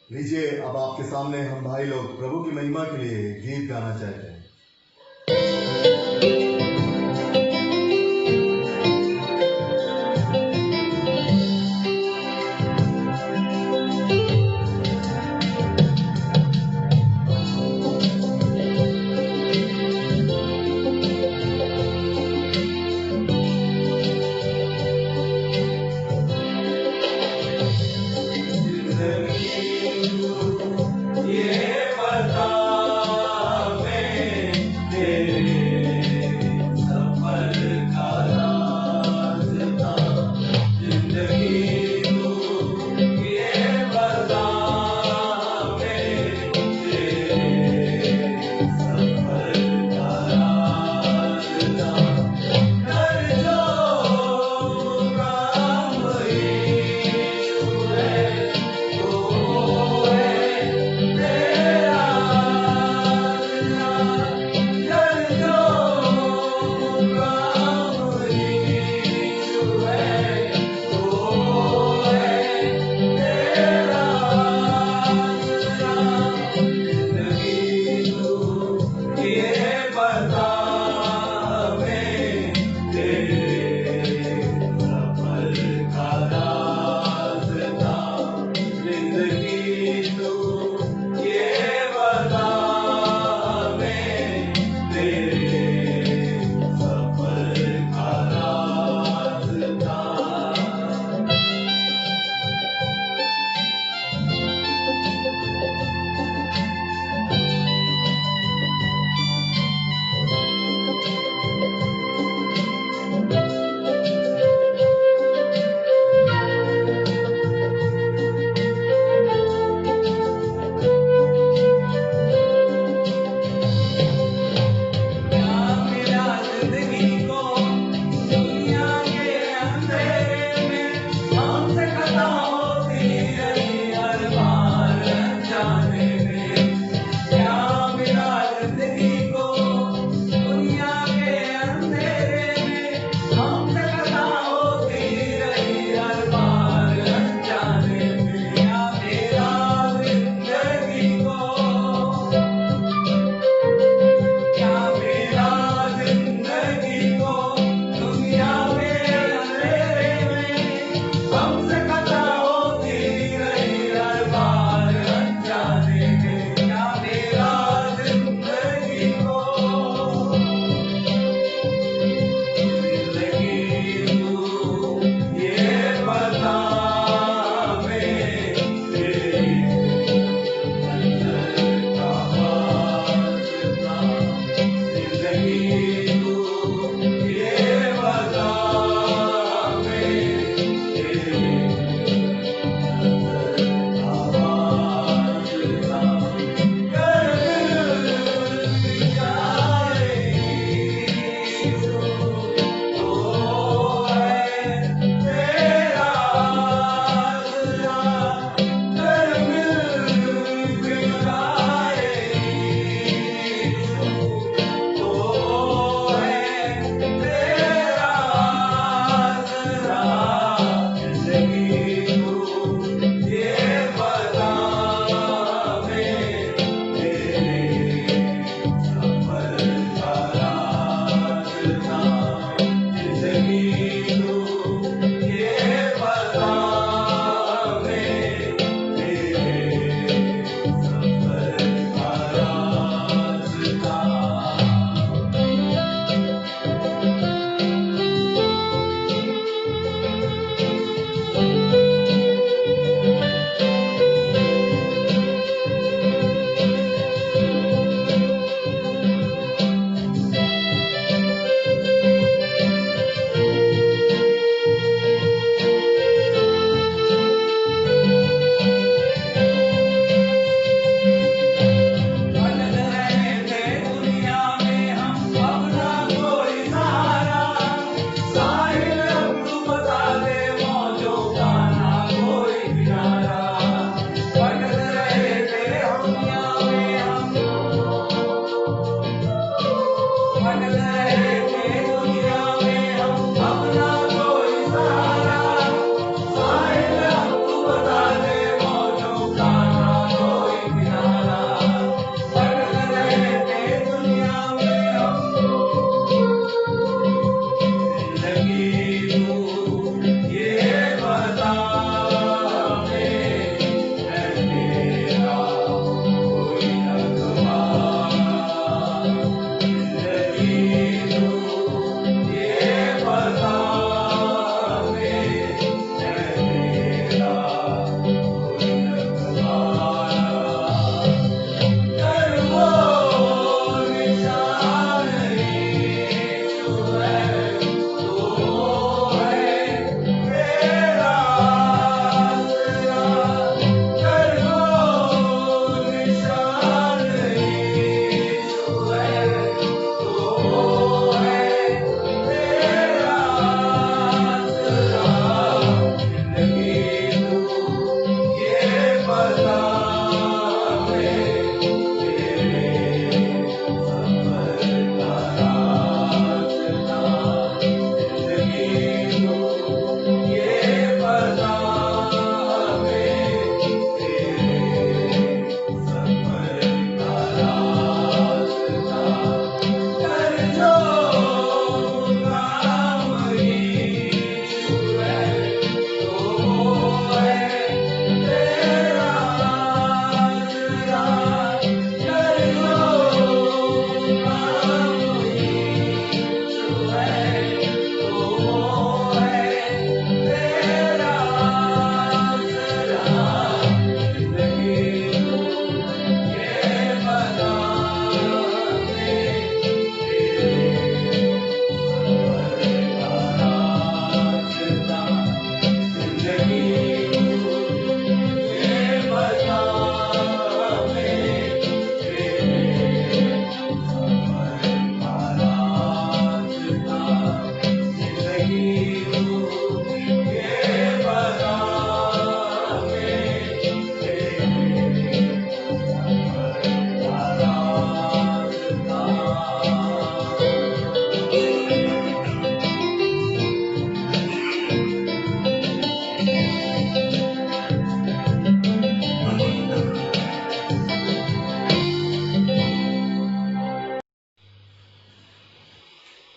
लीजिए, अब आपके सामने हम भाई लोग प्रभु की महिमा के लिए गीत गाना चाहते हैं। ये बता में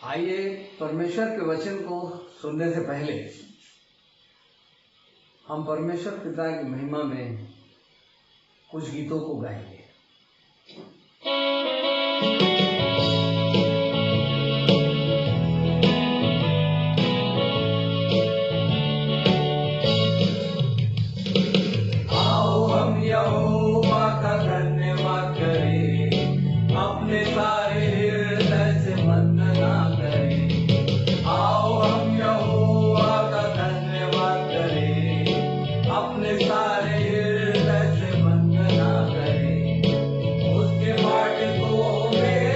आइए परमेश्वर के वचन को सुनने से पहले हम परमेश्वर पिता की महिमा में कुछ गीतों को गाएंगे। आओ हम यहोवा का धन्यवाद करें, अपने सारे हृदय से वंदना करें। आओ हम यहोवा का धन्यवाद करें, अपने सारे हृदय से वंदना करें। उसके बाट को मेरे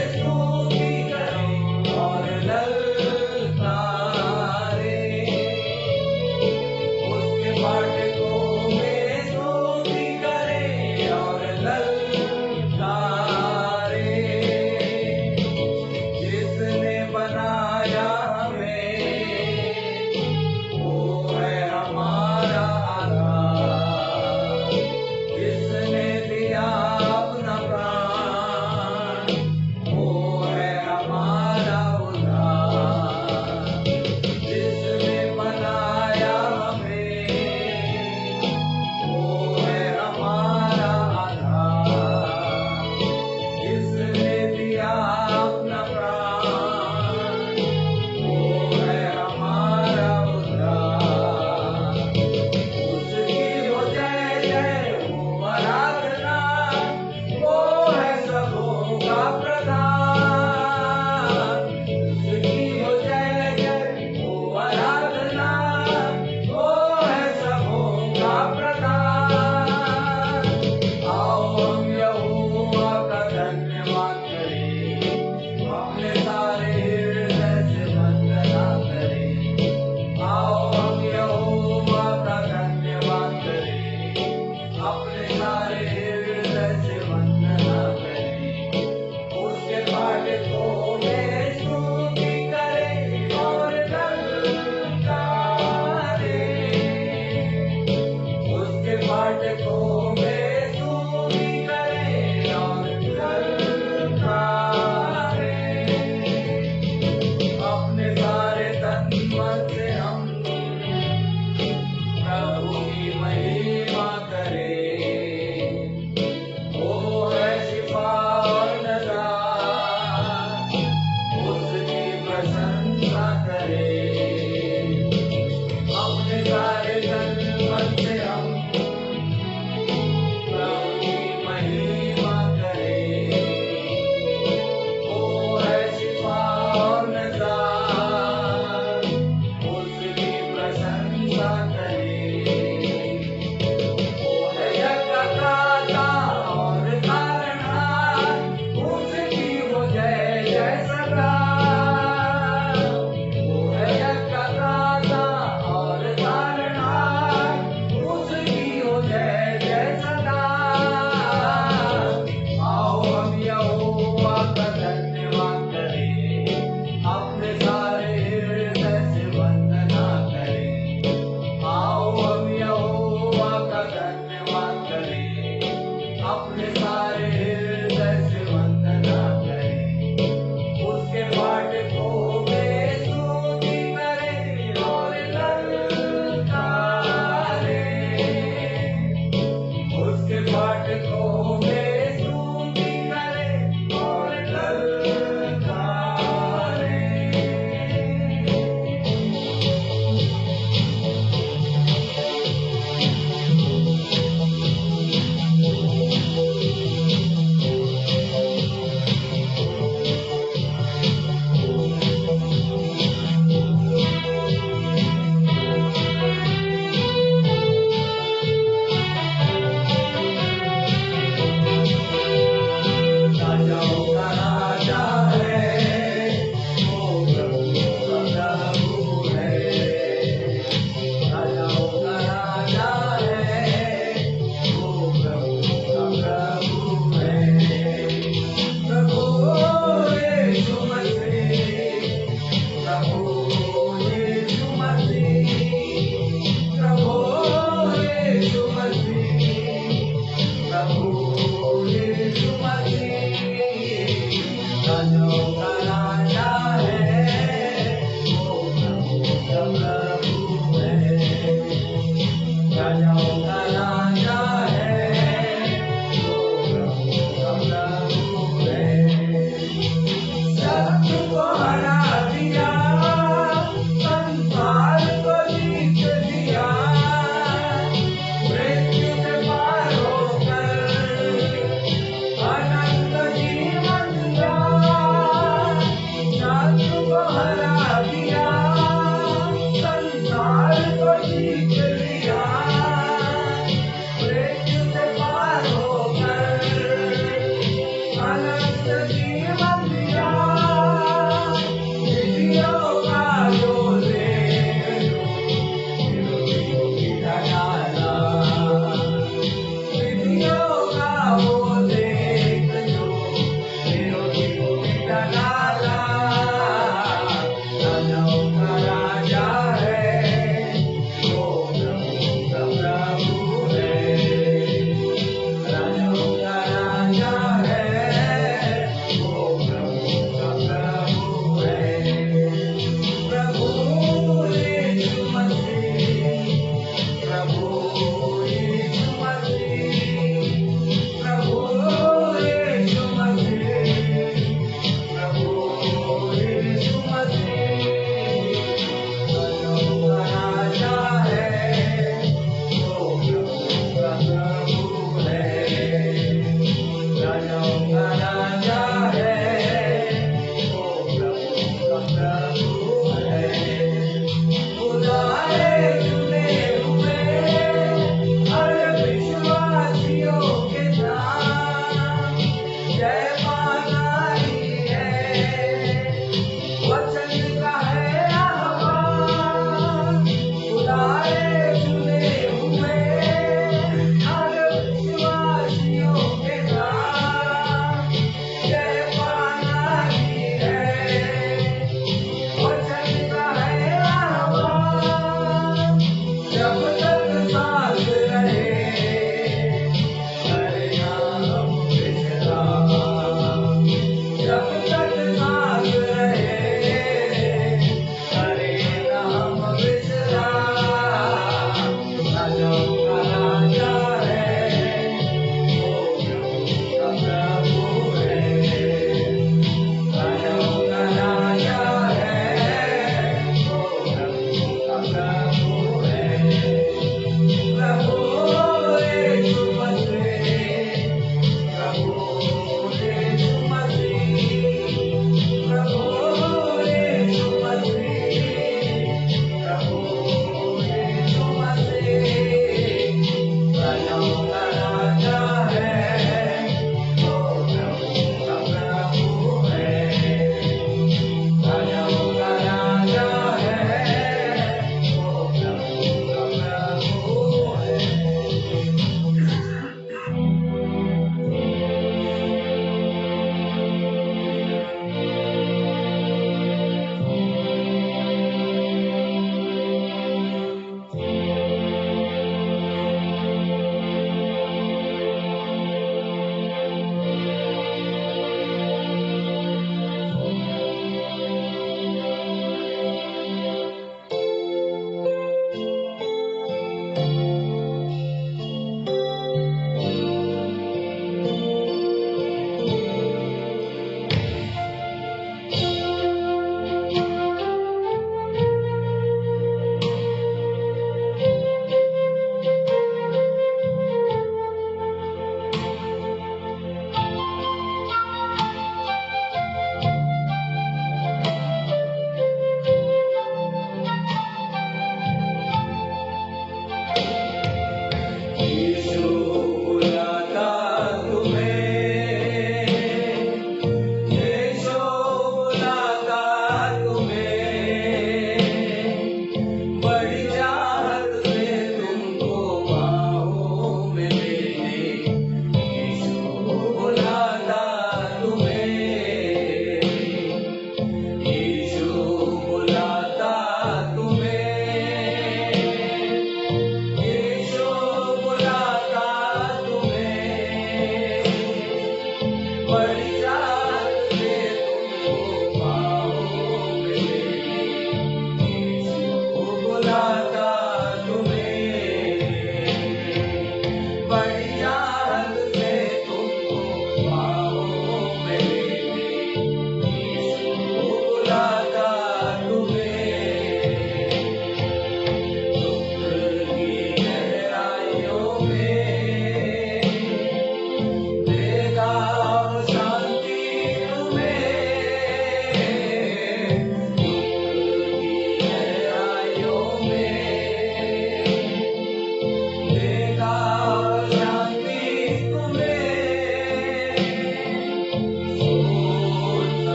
प्रभु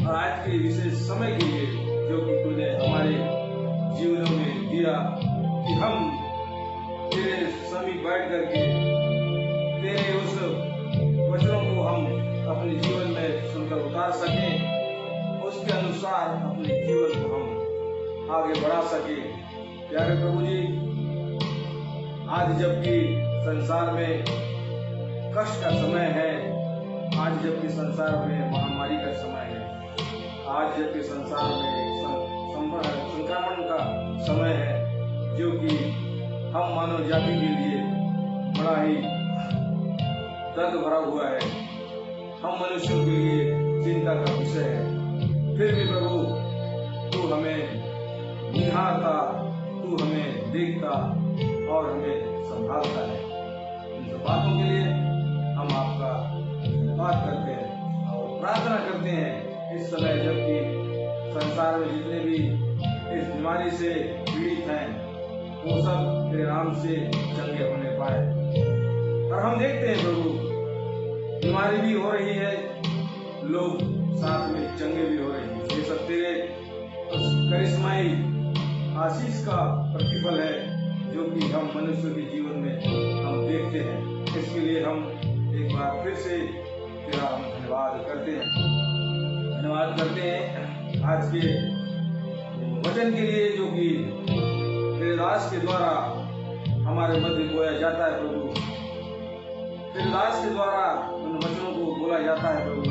और आज के विशेष समय के लिए जो कि तूने हमारे जीवनों में दिया कि हम तेरे समीप बैठ करके तेरे उस वचनों को हम अपने जीवन में सुनकर उतार सकें, उसके अनुसार अपने जीवन को हम आगे बढ़ा सके। प्यारे प्रभु जी, आज जबकि संसार में कष्ट का समय है, आज जबकि संसार में महामारी का समय है, आज जबकि संसार में संक्रमण का समय है, जो कि हम मानव जाति के लिए बड़ा ही दर्द भरा हुआ है, हम मनुष्यों के लिए चिंता का विषय है, फिर भी प्रभु तू हमें निहारता, तू हमें देखता और हमें संभालता है। इन सब बातों के लिए हम आपका धन्यवाद करते हैं और प्रार्थना करते हैं इस समय जबकि संसार में जितने भी इस बीमारी से पीड़ित हैं वो सब तेरे नाम से चंगे होने पाए। और हम देखते हैं प्रभु बीमारी भी हो रही है, लोग साथ में चंगे भी हो रहे हैं, ये सब तेरे उस करिश्माई आशीष का प्रतिफल है जो कि हम मनुष्य के जीवन में हम देखते हैं। इसके लिए हम एक बार फिर से तेरा हम धन्यवाद करते हैं आज के वचन के लिए जो कि तेरे दास के द्वारा हमारे मध्य बोया जाता है प्रभु, तेरे दास के द्वारा उन वचनों को बोला जाता है प्रभु,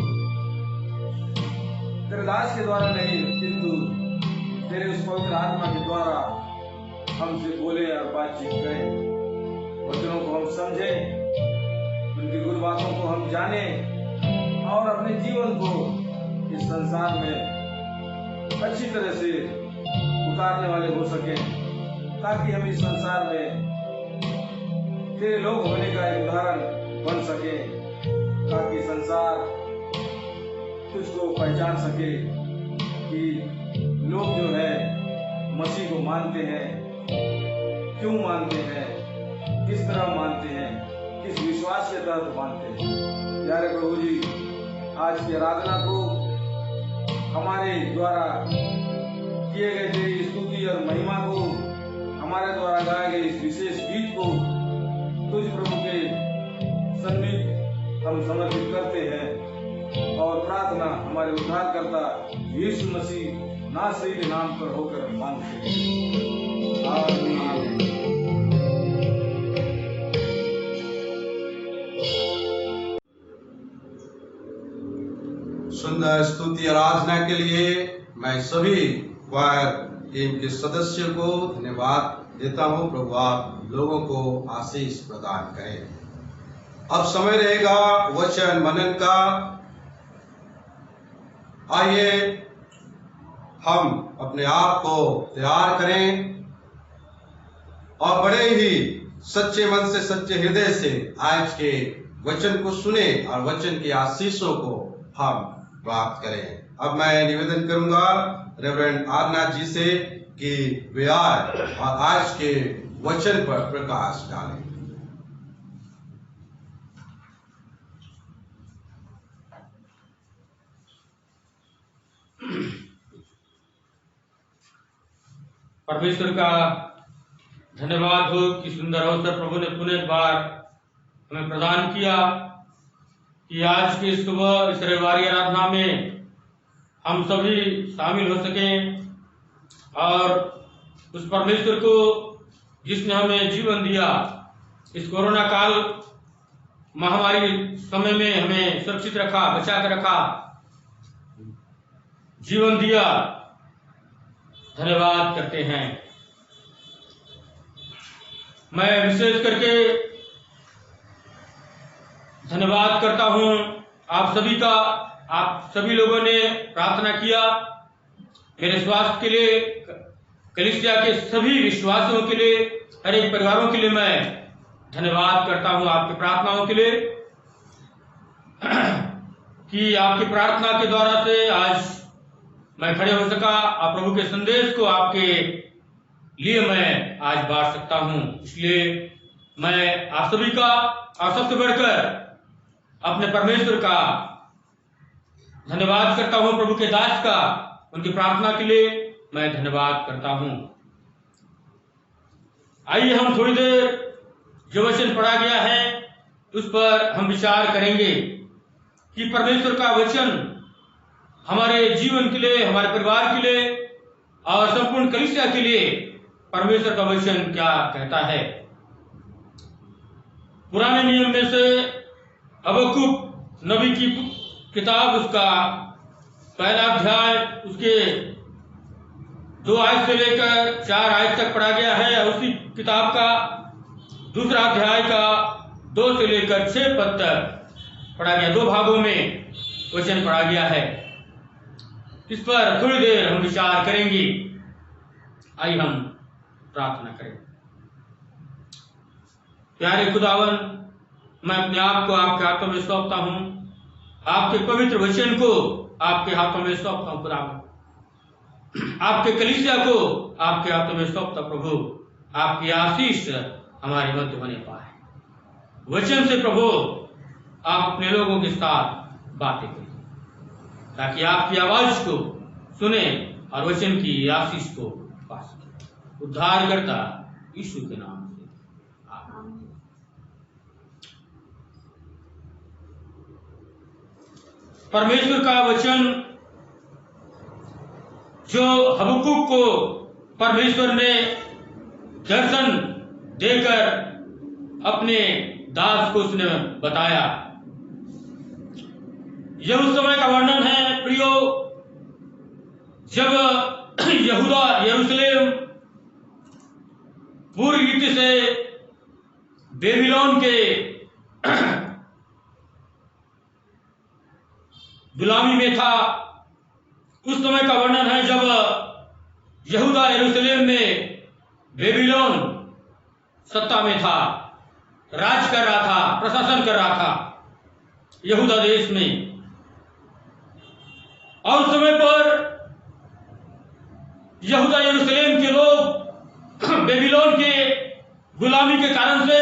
तेरे दास के द्वारा नहीं किंतु तेरे उस पवित्र आत्मा के द्वारा हमसे बोले और बातचीत करें, वचनों को हम समझें, उनकी गुरु बातों को हम जाने और अपने जीवन को इस संसार में अच्छी तरह से उतारने वाले हो सके, ताकि हम इस संसार में तेरे लोग होने का एक उदाहरण बन सके, ताकि संसार तुझको पहचान सके कि लोग जो है मसीह को मानते हैं, क्यों मानते हैं, किस तरह मानते हैं, किस विश्वास के तहत मानते हैं। प्यारे प्रभु जी, आज की आराधना को हमारे द्वारा किए गए तेरी स्तुति और महिमा को, हमारे द्वारा गाए गए इस विशेष गीत को तुझ प्रभु के सन्निध हम समर्पित करते हैं और प्रार्थना हमारे उद्धारकर्ता यीशु मसीह नासरी के नाम पर होकर मांगते हैं। आमीन। सुंदर स्तुति आराधना के लिए मैं सभी वायर टीम के सदस्यों को धन्यवाद देता हूं। प्रभु आप लोगों को आशीष प्रदान करें। अब समय रहेगा वचन मनन का। आइए हम अपने आप को तैयार करें और बड़े ही सच्चे मन से, सच्चे हृदय से आज के वचन को सुने और वचन की आशीषों को हम प्राप्त करें। अब मैं निवेदन करूंगा रेवरेंड आरनाथ जी से कि वे आए और आज के वचन पर प्रकाश डालें। परमेश्वर का धन्यवाद हो कि सुंदर अवसर प्रभु ने पुनः एक बार हमें प्रदान किया कि आज की सुबह इस रविवारी आराधना में हम सभी शामिल हो सकें और उस परमेश्वर को जिसने हमें जीवन दिया, इस कोरोना काल महामारी समय में हमें सुरक्षित रखा, बचा कर रखा, जीवन दिया, धन्यवाद करते हैं। मैं विशेष करके धन्यवाद करता हूं आप सभी का। आप सभी लोगों ने प्रार्थना किया मेरे स्वास्थ्य के लिए, कलीसिया के सभी विश्वासियों के लिए, हर एक परिवारों के लिए मैं धन्यवाद करता हूं आपकी प्रार्थनाओं के लिए कि आपकी प्रार्थना के द्वारा से आज मैं खड़े हो सका और प्रभु के संदेश को आपके लिए मैं आज बांट सकता हूं। इसलिए मैं आप सभी का और सबसे बढ़कर अपने परमेश्वर का धन्यवाद करता हूं प्रभु के दास का, उनकी प्रार्थना के लिए मैं धन्यवाद करता हूं। आइए हम थोड़ी देर जो वचन पढ़ा गया है उस पर हम विचार करेंगे कि परमेश्वर का वचन हमारे जीवन के लिए, हमारे परिवार के लिए और संपूर्ण कलीसिया के लिए परमेश्वर का वचन क्या कहता है। पुराने नियम में से हबक्कुक नबी की किताब, उसका पहला अध्याय उसके 2 आयत से लेकर 4 आयत तक पढ़ा गया है, और उसी किताब का दूसरा अध्याय का 2 से लेकर 6 पद तक पढ़ा गया। 2 भागों में वचन पढ़ा गया है। इस पर थोड़ी देर हम विचार करेंगे। आइए हम प्रार्थना करें। प्यारे खुदावन, मैं अपने आप को आपके हाथों में सौंपता हूं, आपके पवित्र वचन को आपके हाथों में सौंपता हूं खुदावन, आपके कलीसिया को आपके हाथों में सौंपता प्रभु। आपकी आशीष हमारे मध्य होने पाए। वचन से प्रभु आप अपने लोगों के साथ बातें करें, ताकि आपकी आवाज को सुने और वचन की आशीष को पा सके। उद्धार करता यीशु के नाम से आमीन। परमेश्वर का वचन जो हबक्कुक को परमेश्वर ने दर्शन देकर अपने दास को उसने बताया, यह उस समय का वर्णन है प्रियो, जब यहूदा यरूशलेम पूरी रीति से बेबीलोन के गुलामी में था। उस समय का वर्णन है जब यहूदा यरूशलेम में बेबीलोन सत्ता में था, राज कर रहा था, प्रशासन कर रहा था यहूदा देश में। और उस समय पर यहूदा यरूशलेम के लोग बेबीलोन के गुलामी के कारण से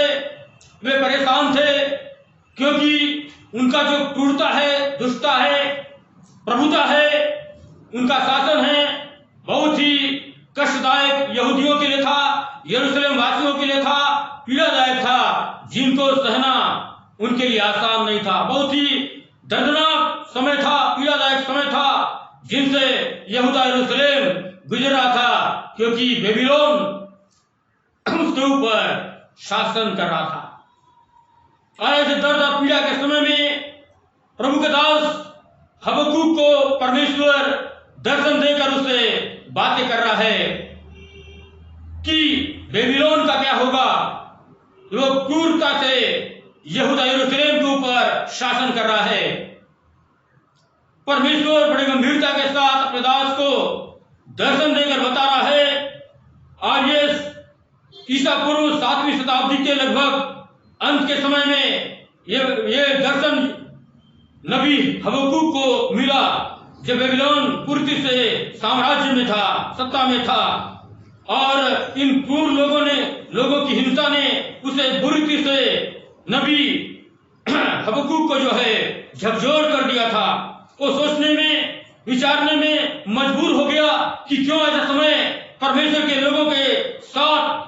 वे परेशान थे, क्योंकि उनका जो क्रूरता है, दुष्टता है, प्रभुता है, उनका शासन है, बहुत ही कष्टदायक यहूदियों के लिए था, यरूशलेम वासियों के लिए था, पीड़ादायक था, जिनको सहना उनके लिए आसान नहीं था। बहुत ही दर्दनाक समय था, पीड़ादायक समय था, जिनसे यहूदा यरूशलेम गुजर रहा था, क्योंकि बेबीलोन उसके ऊपर शासन कर रहा था। और ऐसे दर्द और पीड़ा के समय में प्रभु के दास हबक्कुक को परमेश्वर दर्शन देकर उससे बातें कर रहा है कि बेबीलोन का क्या होगा। लोग क्रूरता से यहूदा यरूशलेम के ऊपर शासन कर रहा है। परमेश्वर बड़ी गंभीरता के साथ अपने दास को दर्शन देकर बता रहा है। और ये ईसा पूर्व 7वीं शताब्दी के लगभग अंत के समय में ये दर्शन नबी हबक्कुक को मिला, जब बेबीलोन पूर्ति से साम्राज्य में था, सत्ता में था, और इन क्रूर लोगों की हिंसा ने उसे बुरी रीति से नबी हबक्कुक को जो है झकझोर कर दिया था। वो सोचने में, विचारने में मजबूर हो गया कि क्यों ऐसा समय परमेश्वर के लोगों के साथ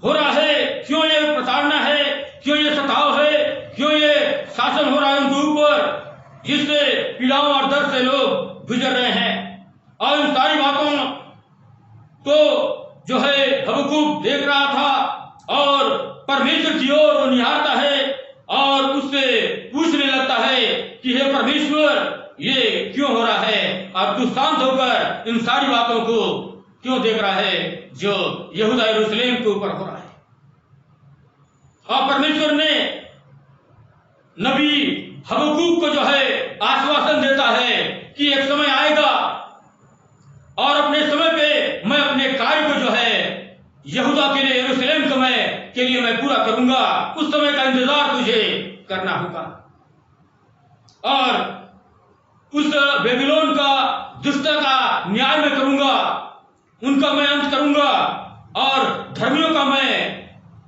हो रहा है, क्यों ये प्रताड़ना है, क्यों ये सताव है, क्यों ये शासन हो रहा है उनके ऊपर, जिससे पीड़ाओं और दर्द से लोग गुजर रहे हैं। और इन सारी बातों को जो है हबक्कुक देख रहा था, और परमेश्वर की ओर वो निहारता है और उससे पूछने लगता है कि हे परमेश्वर, ये क्यों हो रहा है, और तू शांत होकर इन सारी बातों को क्यों देख रहा है जो यहूदा यरूशलेम के ऊपर हो रहा है। और परमेश्वर ने नबी हबक्कुक को जो है आश्वासन देता है कि एक समय आएगा और अपने समय पे मैं अपने कार्य को जो है यहूदा के लिए, यरूशलेम के लिए मैं पूरा करूंगा। उस समय का इंतजार तुझे करना होगा, और उस बेबीलोन का दुष्टता का न्याय मैं करूंगा, उनका मैं अंत करूंगा, और धर्मियों का मैं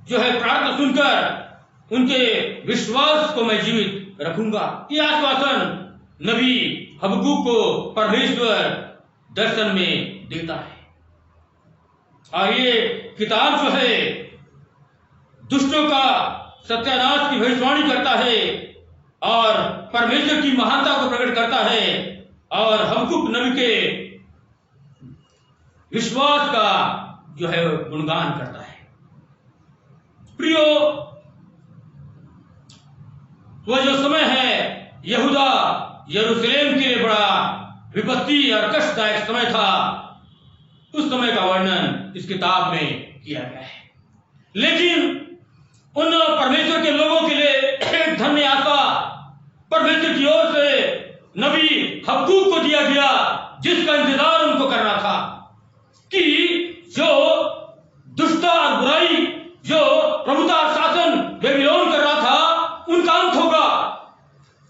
जो है प्रार्थना सुनकर उनके विश्वास को मैं जीवित रखूंगा। ये आश्वासन नबी हबक्कूक को परमेश्वर दर्शन में देता है। और ये किताब जो है दुष्टों का सत्यानाश की भविष्यवाणी करता है और परमेश्वर की महानता को प्रकट करता है और हबक्कूक नबी के विश्वास का जो है गुणगान करता है। प्रियो, वह जो समय है यहूदा यरूशलेम के लिए बड़ा विपत्ति और कष्टदायक समय था, उस समय का वर्णन इस किताब में किया गया है। लेकिन उन परमेश्वर के लोगों के लिए एक धन्य आशा परमेश्वर की ओर से नबी हबक्कूक को दिया गया, जिसका इंतजार उनको करना था कि जो दुष्टता और बुराई, जो प्रभुता और शासन बेबीलोन कर रहा था, उनका अंत होगा।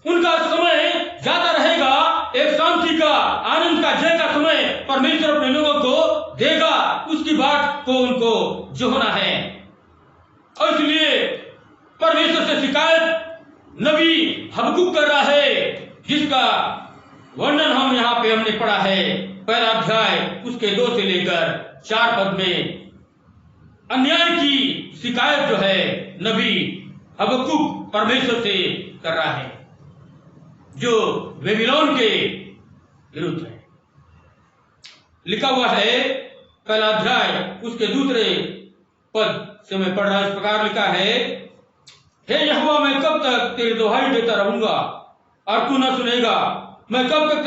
उनका समय जाता रहेगा। एक शांति का, आनंद का, जय का समय परमेश्वर अपने लोगों को देगा। उसकी बात को उनको जो होना है। और इसलिए परमेश्वर से शिकायत नबी हबक्कूक कर रहा है, जिसका वर्णन हम यहाँ पे हमने पढ़ा है। पहला अध्याय उसके 2 से लेकर 4 पद में अन्याय की शिकायत जो है नबी हबक्कूक परमेश्वर से कर रहा है, जो बेबीलोन के विरुद्ध है। लिखा हुआ है पहला अध्याय उसके 2 पद से मैं पढ़ रहा। इस प्रकार लिखा है, हे यहोवा, मैं कब तक तेरी दुहाई देता रहूंगा और तू न सुनेगा? मैं कब तक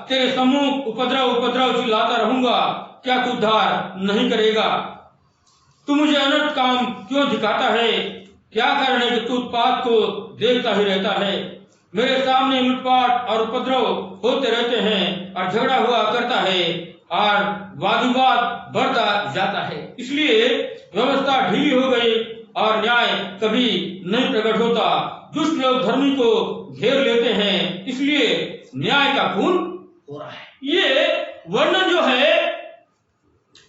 तेरे सम्मुख उपद्रव चिल्लाता रहूंगा, क्या तू उद्धार नहीं करेगा? तू मुझे अनर्थ काम क्यों दिखाता है? क्या कारण है कि तू उत्पात को देखता ही रहता है? मेरे सामने लूटपाट और उपद्रव होते रहते हैं और झगड़ा हुआ करता है और वाद विवाद बढ़ता जाता है। इसलिए व्यवस्था ढीली हो गई और न्याय कभी नहीं प्रकट होता। दुष्ट लोग धर्मी को घेर लेते हैं, इसलिए न्याय का खून हो रहा है। ये वर्णन जो है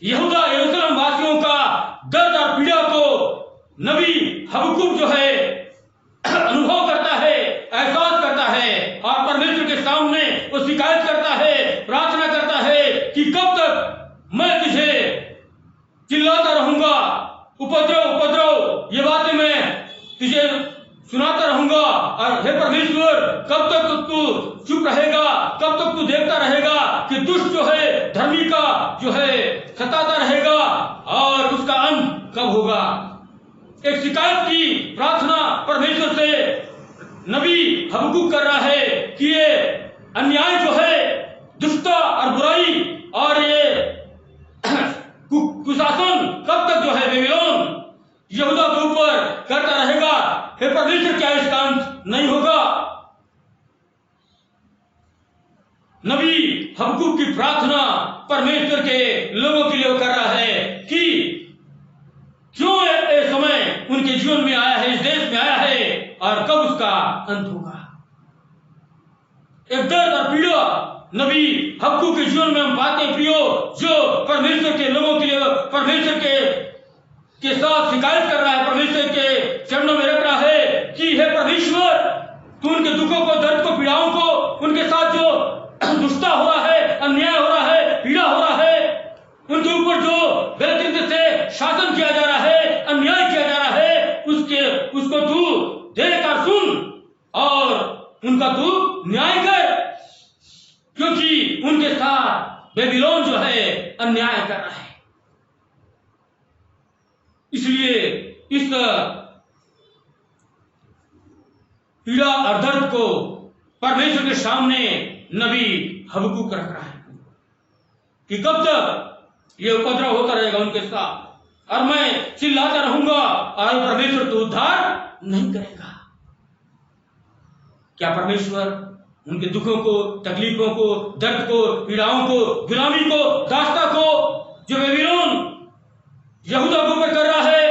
यहूदा यरूशलेम वासियों का दर्द और पीड़ा को नबी हबक्कूक जो है अनुभव करता है, एहसास करता है और परमेश्वर के सामने वो शिकायत करता है, प्रार्थना करता है कि कब तक मैं तुझे चिल्लाता रहूंगा, उपद्रव ये बातें मैं तुझे सुनाता रहूंगा। और हे परमेश्वर, कब तक तू चुप रहेगा? कब तक तू देखता रहेगा कि दुष्ट जो है धर्मी का जो है सताता रहेगा और उसका अंत कब होगा? एक शिकायत की प्रार्थना परमेश्वर से नबी हबक्कूक कर रहा है कि ये अन्याय जो है, दुष्टता और बुराई और ये कुशासन कब तक जो है बेबीलोन यहूदा के ऊपर करता रहेगा? हे परमेश्वर, क्या इसका अंत नहीं होगा? नबी हबक्कूक की प्रार्थना परमेश्वर के लोगों के लिए कर रहा है कि क्यों ये समय उनके जीवन में आया है, इस देश में आया है और कब उसका अंत होगा? एक दर्द और पीड़ा नबी हबक्कूक के जीवन में हम पाते हैं प्रियो, जो परमेश्वर के लोगों के लिए परमेश्वर के साथ शिकायत कर रहा है, परमेश्वर के चरणों में रख रहा है कि हे परमेश्वर, तू उनके दुखों को, दर्द को, पीड़ाओं को, उनके साथ जो दुष्टता हो रहा है, अन्याय हो रहा है, पीड़ा हो रहा है, उनके ऊपर जो गलत तरीके से शासन किया जा रहा है, अन्याय किया जा रहा है, उसको तू देख कर सुन और उनका तू न्याय कर, क्योंकि उनके साथ बेबीलोन जो है अन्याय कर रहा है। इसलिए इस पीड़ा और दर्द को परमेश्वर के सामने नबी हबक्कूक रख रहा है कि कब तक ये उपद्रव होता रहेगा उनके साथ और मैं चिल्लाता रहूंगा और परमेश्वर तो उद्धार नहीं करेगा। क्या परमेश्वर उनके दुखों को, तकलीफों को, दर्द को, पीड़ाओं को, गुलामी को, दास्ता को जो बेबीलोन यहूदा के ऊपर कर रहा है,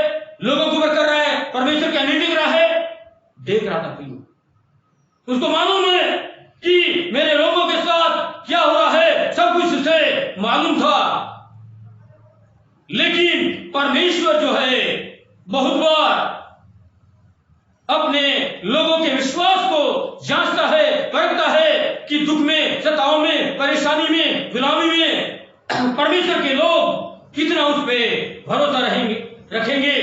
लोगों के ऊपर कर रहा है, परमेश्वर क्या नहीं देख रहा है? देख रहा था प्रियो। उसको मालूम है कि मेरे लोगों के साथ क्या हो रहा है, सब कुछ उसे मालूम था। लेकिन परमेश्वर जो है बहुत बार अपने लोगों के विश्वास को जांचता है, परखता है परमेश्वर के लोग कितना उस पे भरोसा रखेंगे,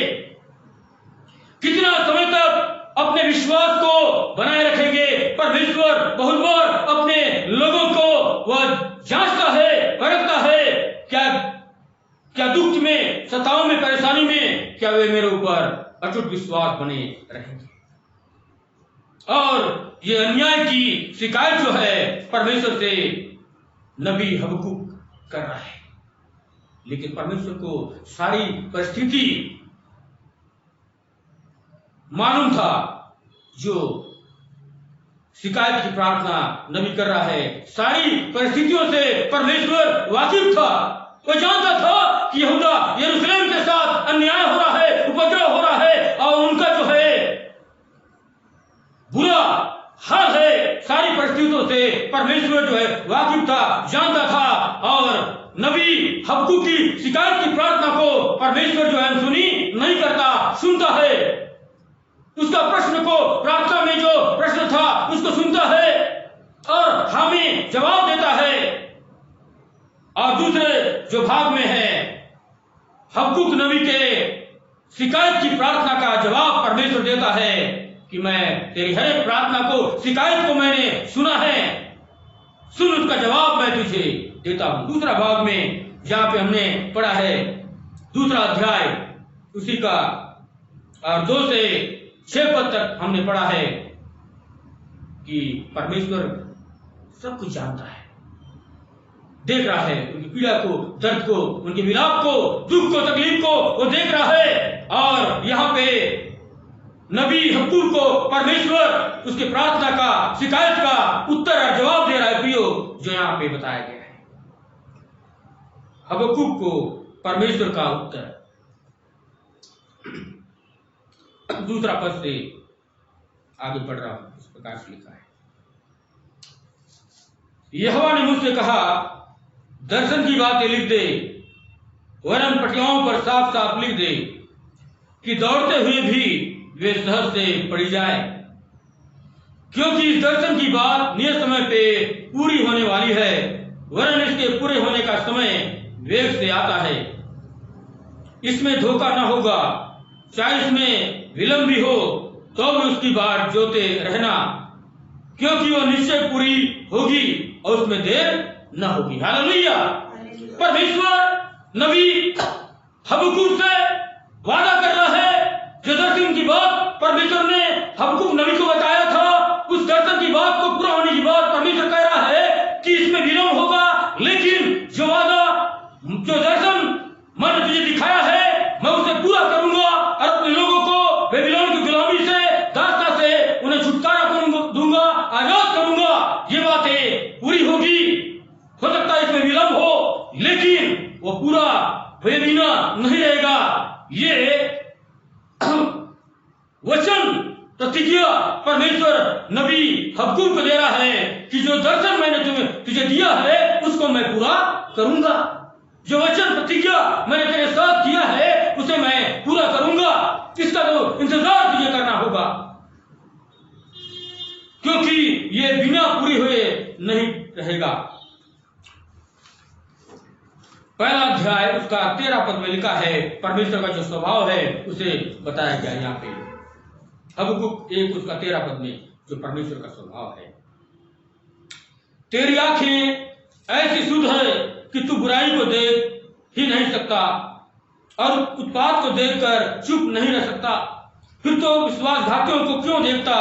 कितना समय तक अपने विश्वास को बनाए रखेंगे। परमेश्वर बहुत बार अपने लोगों को वह जांचता है, परखता है, क्या दुख में, सताओं में, परेशानी में क्या वे मेरे ऊपर अटूट विश्वास बने रहेंगे। और ये अन्याय की शिकायत जो है परमेश्वर से नबी हबक्कुक कर रहा है, लेकिन परमेश्वर को सारी परिस्थिति मालूम था। जो शिकायत की प्रार्थना नबी कर रहा है, सारी परिस्थितियों से परमेश्वर वाकिफ था। वो जानता था कि यहूदा यरूशलेम के साथ अन्याय हो रहा है, उपद्रव हो रहा है, और उनका जो है बुरा हाल है। सारी परिस्थितियों से परमेश्वर जो है वाकिफ था, जानता था। और नबी हबक्कुक की शिकायत की प्रार्थना को परमेश्वर जो है सुनी नहीं करता, सुनता है। उसका प्रश्न को, प्रार्थना में जो प्रश्न था उसको सुनता है और हमें जवाब देता है। और दूसरे जो भाग में है, हबक्कुक नबी के शिकायत की प्रार्थना का जवाब परमेश्वर देता है कि मैं तेरी हर एक प्रार्थना को, शिकायत को मैंने सुना है, सुन, उसका जवाब मैं तुझे देता हूं। दूसरा भाग में जहां पे हमने पढ़ा है, दूसरा अध्याय उसी का, और 2 से 6 पद तक हमने पढ़ा है कि परमेश्वर सब कुछ जानता है, देख रहा है, उनकी पीड़ा को, दर्द को, उनके विलाप को, दुख को, तकलीफ को वो देख रहा है। और यहाँ पे नबी हबक्कुक को परमेश्वर उसके प्रार्थना का, शिकायत का उत्तर और जवाब दे रहा है। प्रियो, जो यहाँ पे बताया गया है, हबक्कुक को परमेश्वर का उत्तर। दूसरा पद से आगे पढ़ रहा हूं, इस प्रकार से लिखा है, यहोवा ने मुझसे कहा, दर्शन की बातें लिख दे, वरन पटियाओं पर साफ साफ लिख दे कि दौड़ते हुए भी वे सहज से पड़ी जाए, क्योंकि इस दर्शन की बात नियत समय पे पूरी होने वाली है, वरन इसके पूरे होने का समय वेग से आता है। इसमें धोखा न होगा, चाहे इसमें विलंब भी हो तो भी उसकी बात जोते रहना, क्योंकि वो निश्चय पूरी होगी और उसमें देर न होगी। हालेलुया। परमेश्वर नबी हबक्कुक से वादा कर रहा है। जो दर्शन की बात परमेश्वर ने हबक्कुक नबी को बताया था, उस दर्शन की बात को पूरा होने की बात परमेश्वर कह रहा है कि इसमें विलंब होगा, लेकिन जो वादा, जो दर्शन मैंने तुझे दिखाया है, मैं उसे पूरा करूंगा और अपने लोगों को बेबीलोन की गुलामी से, दासता से उन्हें छुटकारा दूंगा, आजाद करूंगा। ये बातें पूरी होगी। हो सकता है इसमें विलंब हो, लेकिन वो पूरा हुए बिना नहीं रहेगा। ये वचन, प्रतिज्ञा परमेश्वर नबी हबक्कुक को दे रहा है कि जो दर्शन मैंने तुझे दिया है उसको मैं पूरा करूंगा। जो वचन, प्रतिज्ञा मैंने तेरे साथ किया है उसे मैं पूरा करूंगा। इसका तो इंतजार तुझे करना होगा, क्योंकि ये बिना पूरी हुए नहीं रहेगा। पहला अध्याय उसका 13 पद में लिखा है, परमेश्वर का जो स्वभाव है उसे बताया गया यहाँ पे। हबक्कुक 1 उसका 13 पद में जो परमेश्वर का स्वभाव है, तेरी आंखें ऐसी शुद्ध है कि तू बुराई को देख ही नहीं सकता और उत्पात को देखकर चुप नहीं रह सकता। फिर तो विश्वासघातियों को क्यों देखता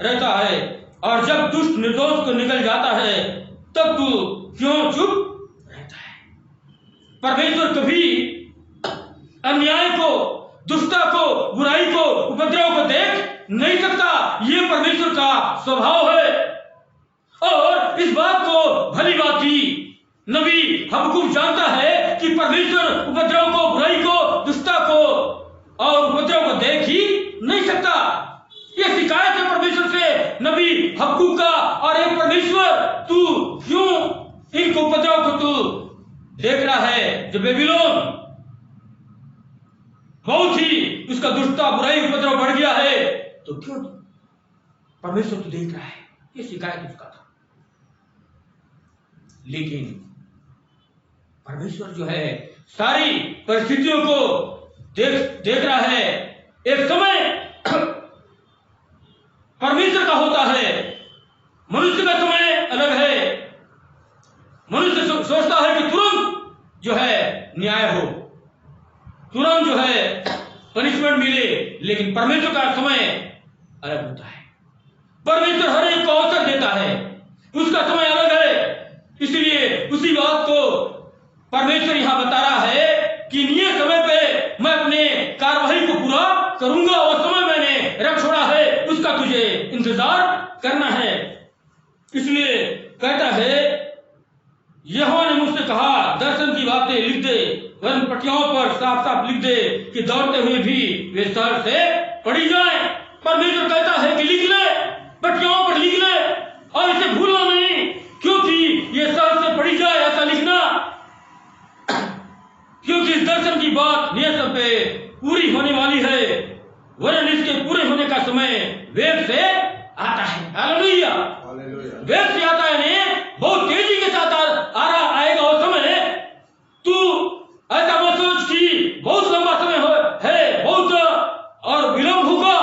रहता है, और जब दुष्ट निर्दोष को निकल जाता है तब तू क्यों चुप रहता है। परमेश्वर कभी अन्याय को, दुष्टता को, बुराई को, उपद्रव को देख नहीं सकता। ये परमेश्वर का स्वभाव है। और इस बात को भली भांति नबी हबक्कुक जानता है कि परमेश्वर उपद्रव को, बुराई को, दुष्टता को और उपद्रव को देख ही नहीं सकता। यह शिकायत है परमेश्वर से नबी हबक्कुक का। और एक परमेश्वर, तू क्यों इनको उपद्रव को तू देख रहा है? जो बेबीलोन बहुत ही उसका दुष्टता, बुराई, उपद्रव बढ़ गया है, तो क्यों परमेश्वर तू देख रहा है? ये शिकायत उसका था। लेकिन परमेश्वर जो है सारी परिस्थितियों को देख रहा है। एक समय परमेश्वर का होता है, मनुष्य का समय अलग है। मनुष्य सोचता है कि तुरंत जो है न्याय हो, तुरंत जो है पनिशमेंट मिले, लेकिन परमेश्वर का समय अलग होता है। परमेश्वर हर एक को अवसर देता है, उसका समय अलग है। इसलिए उसी बात को परमेश्वर यहां बता रहा है कि नियत समय पे मैं अपने कार्यवाही को पूरा करूंगा, और समय मैंने रख छोड़ा है, उसका तुझे इंतजार करना है। इसलिए कहता है, यहोवा ने मुझसे कहा दर्शन की बातें लिख दे, वरन पटियाओं पर साफ साफ लिख दे कि दौड़ते हुए भी वे सर से पड़ी जाए। परमेश्वर कहता है कि लिख ले, पटियाओं पर लिख ले, और इसे भूलना नहीं, क्योंकि ये सर से पड़ी जाए ऐसा लिखना, क्योंकि इस दर्शन की बात नियत पे पूरी होने वाली है, वरन इसके पूरे होने का समय वेग से आता है। हालेलुया, वेग से आता है, नहीं बहुत तेजी के साथ आएगा वो समय। तू ऐसा मत सोच कि बहुत लंबा समय है, बहुत और विलंब होगा,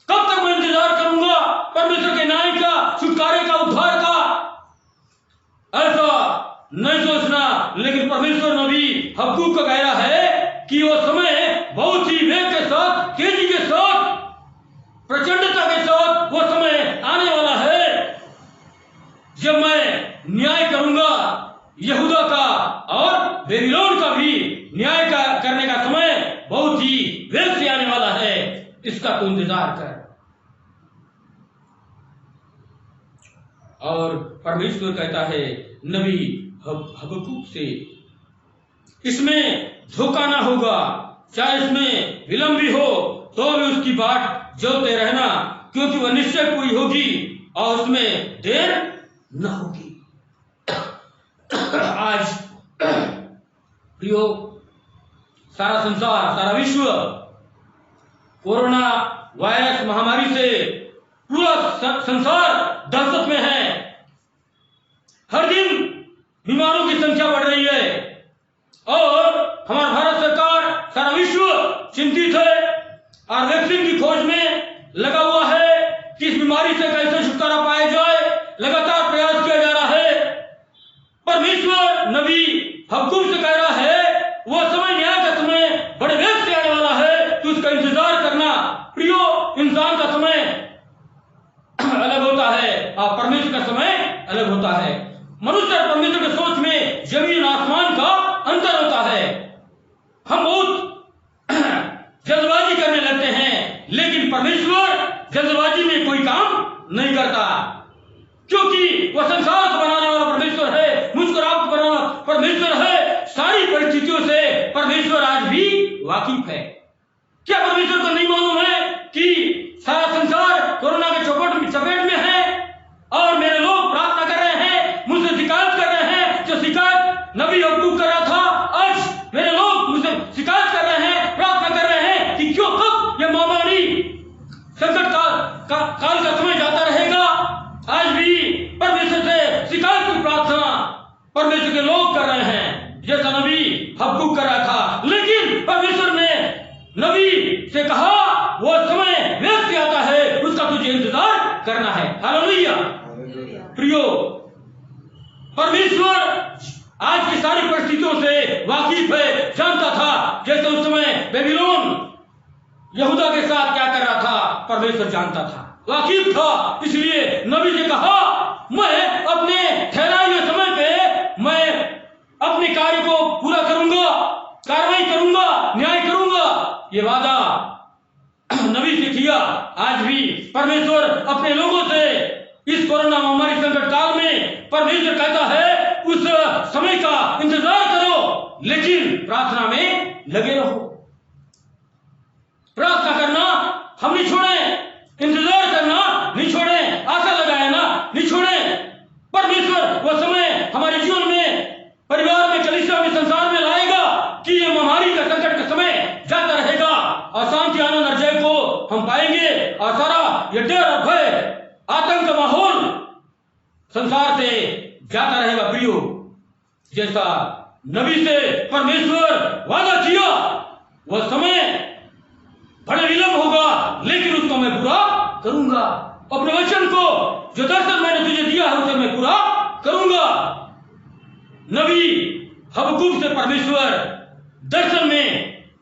कब तक मैं इंतजार करूंगा परमेश्वर के न्याय का, छुटकारे का, उद्धार का, ऐसा नहीं सोचना। लेकिन परमेश्वर नबी हबक्कूक को कह रहा है कि वो समय बहुत ही वेग के साथ, तेजी के साथ, प्रचंडता के साथ वो समय आने वाला है जब मैं न्याय करूंगा यहूदा का, और बेबीलोन का भी न्याय करने का समय बहुत ही वेग से आने वाला है, इसका तो इंतजार कर। और परमेश्वर कहता है नबी हबक्कूक से, इसमें धोखा ना होगा, चाहे इसमें विलंब भी हो तो भी उसकी बाट जोते रहना, क्योंकि वह निश्चय पूरी होगी और उसमें देर न होगी। आज प्रियो, सारा संसार, सारा विश्व कोरोना वायरस महामारी से पूरा संसार दहशत में है। हर दिन बीमारों की संख्या बढ़ रही है, और हमारा भारत सरकार, सारा विश्व चिंतित है और वैक्सीन की खोज में लगा हुआ है कि इस बीमारी से कैसे छुटकारा पाया जाए। लगातार प्रयास किया जा रहा है। परमेश्वर नबी हबक्कूक से कह रहा है वो समय, न्याय का समय बड़े वेग से आने वाला है, तो उसका इंतजार करना। प्रियो, इंसान का समय अलग होता है और परमेश्वर का समय अलग होता है। मनुष्य और परमेश्वर की सोच में जमीन आसमान का अंतर होता है। हम बहुत जल्दबाजी करने लगते हैं, लेकिन परमेश्वर जल्दबाजी में कोई काम नहीं करता, क्योंकि वह संसार को बनाने वाला परमेश्वर है, मुझको आपको बनाना परमेश्वर है। सारी परिस्थितियों से परमेश्वर आज भी वाकिफ है। क्या परमेश्वर को नहीं मालूम है कि सारा संसार कोरोना के चपेट में है, और मेरे लोग प्रार्थना कर रहे हैं, मुझसे शिकायत कर रहे हैं, जो शिकायत नबी हबक्कूक कर रहा था, आज मेरे लोग मुझसे शिकायत कर रहे हैं, प्रार्थना कर रहे हैं कि क्यों, कब यह महामारी संकट काल का समय जाता रहेगा। आज भी परमेश्वर से शिकायत की प्रार्थना परमेश्वर के लोग कर रहे हैं, जैसा नबी हबक्कूक कर रहा था। लेकिन परमेश्वर ने नबी से कहा वो समय वेग से आता है, उसका तुझे इंतजार करना है। हालेलुया। प्रियो, परमेश्वर आज की सारी परिस्थितियों से वाकिफ है, जानता था। जैसे उस समय बेबीलोन यहूदा के साथ क्या कर रहा था, परमेश्वर जानता था, वाकिफ था। इसलिए नबी से कहा मैं अपने ठहराए हुए समय पे मैं अपने कार्य को पूरा करूंगा, कार्रवाई करूंगा, न्याय करूंगा। ये वादा नबी से किया। आज भी परमेश्वर अपने लोगों से इस कोरोना महामारी संकट काल में परमेश्वर कहता है उस समय का इंतजार करो, लेकिन प्रार्थना में लगे रहो। प्रार्थना करना हम नहीं छोड़ें, इंतजार करना नहीं छोड़ें, आशा लगाना नहीं छोड़ें। परमेश्वर वह समय हमारे जीवन में, परिवार में, कलीसिया में, संसार में लाएगा कि ये महामारी का संकट का समय जाता रहेगा और शांति आनंद और जय को हम पाएंगे, और सारा ये डर और भय, आतंक का माहौल संसार से जाता रहेगा। प्रियो, जैसा नबी से परमेश्वर वादा किया, वह समय बड़े विलंब होगा लेकिन उसको मैं पूरा करूंगा। अपने वचन को जो दर्शन मैंने तुझे दिया है उसे मैं पूरा करूंगा। नबी हबक्कूक से परमेश्वर दर्शन में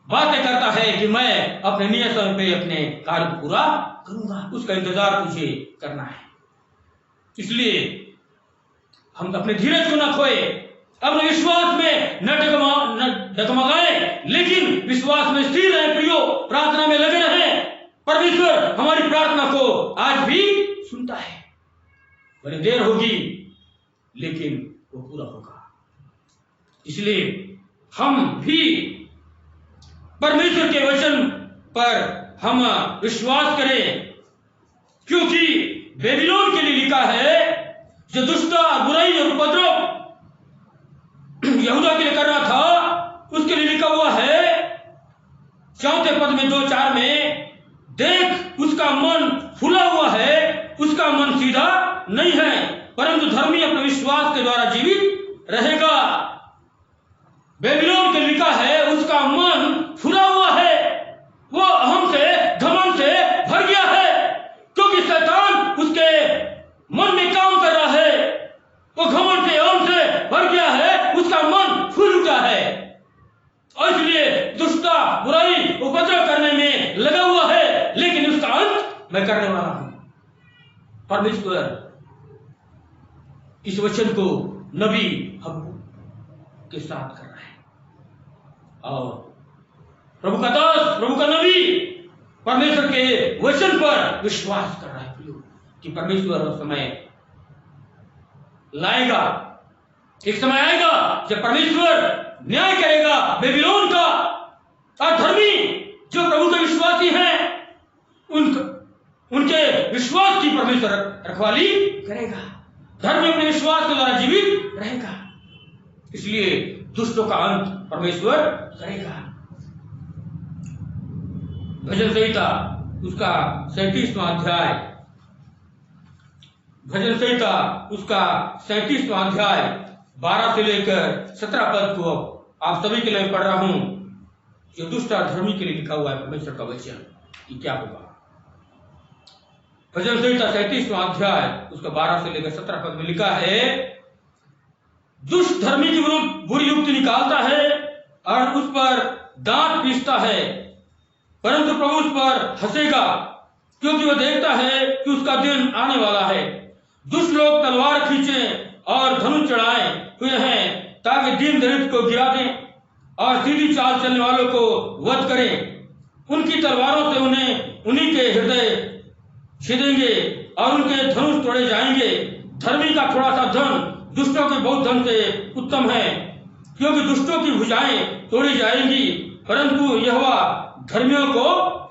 बातें करता है कि मैं अपने नियत समय पे अपने कार्य को पूरा करूंगा, उसका इंतजार तुझे करना है। इसलिए हम अपने धीरज को न खोए, अपने विश्वास में न डगमगाए, लेकिन विश्वास में स्थिर रहे प्रियो, प्रार्थना में लगे रहे। परमेश्वर हमारी प्रार्थना को आज भी सुनता है। बड़ी देर होगी लेकिन वो पूरा होगा। इसलिए हम भी परमेश्वर के वचन पर हम विश्वास करें, क्योंकि बेबीलोन के लिए लिखा है जो दुष्टता, बुराई और उपद्रव यहूदा के लिए कर रहा था, उसके लिए लिखा हुआ है 4 पद में 2-4 में, देख उसका मन फूला हुआ है, उसका मन सीधा नहीं है, परंतु धर्मी अपने विश्वास के द्वारा जीवित रहेगा। बेबीलोन के लिखा है उसका मन फूला हुआ है, वो अहम से, घमंड से भर गया है, क्योंकि शैतान उसके मन में काम कर रहा है। वो घमंड से, अहम से भर गया है, उसका मन फूल उठा है और इसलिए दुष्टता, बुराई, उपद्रव करने में लगा हुआ है, लेकिन उसका अंत मैं करने वाला हूं। परमेश्वर इस वचन को नबी हबक्कूक के साथ कर रहा है और प्रभु का दास, प्रभु का नबी परमेश्वर के वचन पर विश्वास कर रहा है कि परमेश्वर उस समय लाएगा। एक समय आएगा जब परमेश्वर न्याय करेगा बेबीलोन का, और धर्मी जो प्रभु के विश्वासी हैं उनके विश्वास की परमेश्वर रखवाली करेगा। धर्मी अपने विश्वास के द्वारा जीवित रहेगा, इसलिए दुष्टों का अंत परमेश्वर करेगा। भजन संहिता उसका 37वां अध्याय, भजन संहिता उसका 37वां अध्याय 12 से लेकर 17 पद को आप सभी के लिए पढ़ रहा हूं। जो दुष्ट और धर्मी के लिए लिखा हुआ है परमेश्वर का वचन, ये क्या होगा। भजन संहिता 37वां अध्याय उसका 12 से लेकर 17 पद में लिखा है, दुष्ट धर्मी के विरुद्ध बुरी युक्ति निकालता है और उस पर दांत पीसता है, परंतु प्रभु उस पर हंसेगा, क्योंकि वह देखता है कि उसका दिन आने वाला है। दुष्ट लोग तलवार खींचें और धनुष चढ़ाए हुए हैं ताकि दीन दरिद्र को गिरा दें और सीधी चाल चलने वालों को वध करें। उनकी तलवारों से उन्हीं के हृदय छेदेंगे और उनके धनुष तोड़े जाएंगे। धर्मी का थोड़ा सा धन दुष्टों के बहुत धन से उत्तम है, क्योंकि दुष्टों की भुजाएं तोड़ी जाएंगी, परंतु यहोवा धर्मियों को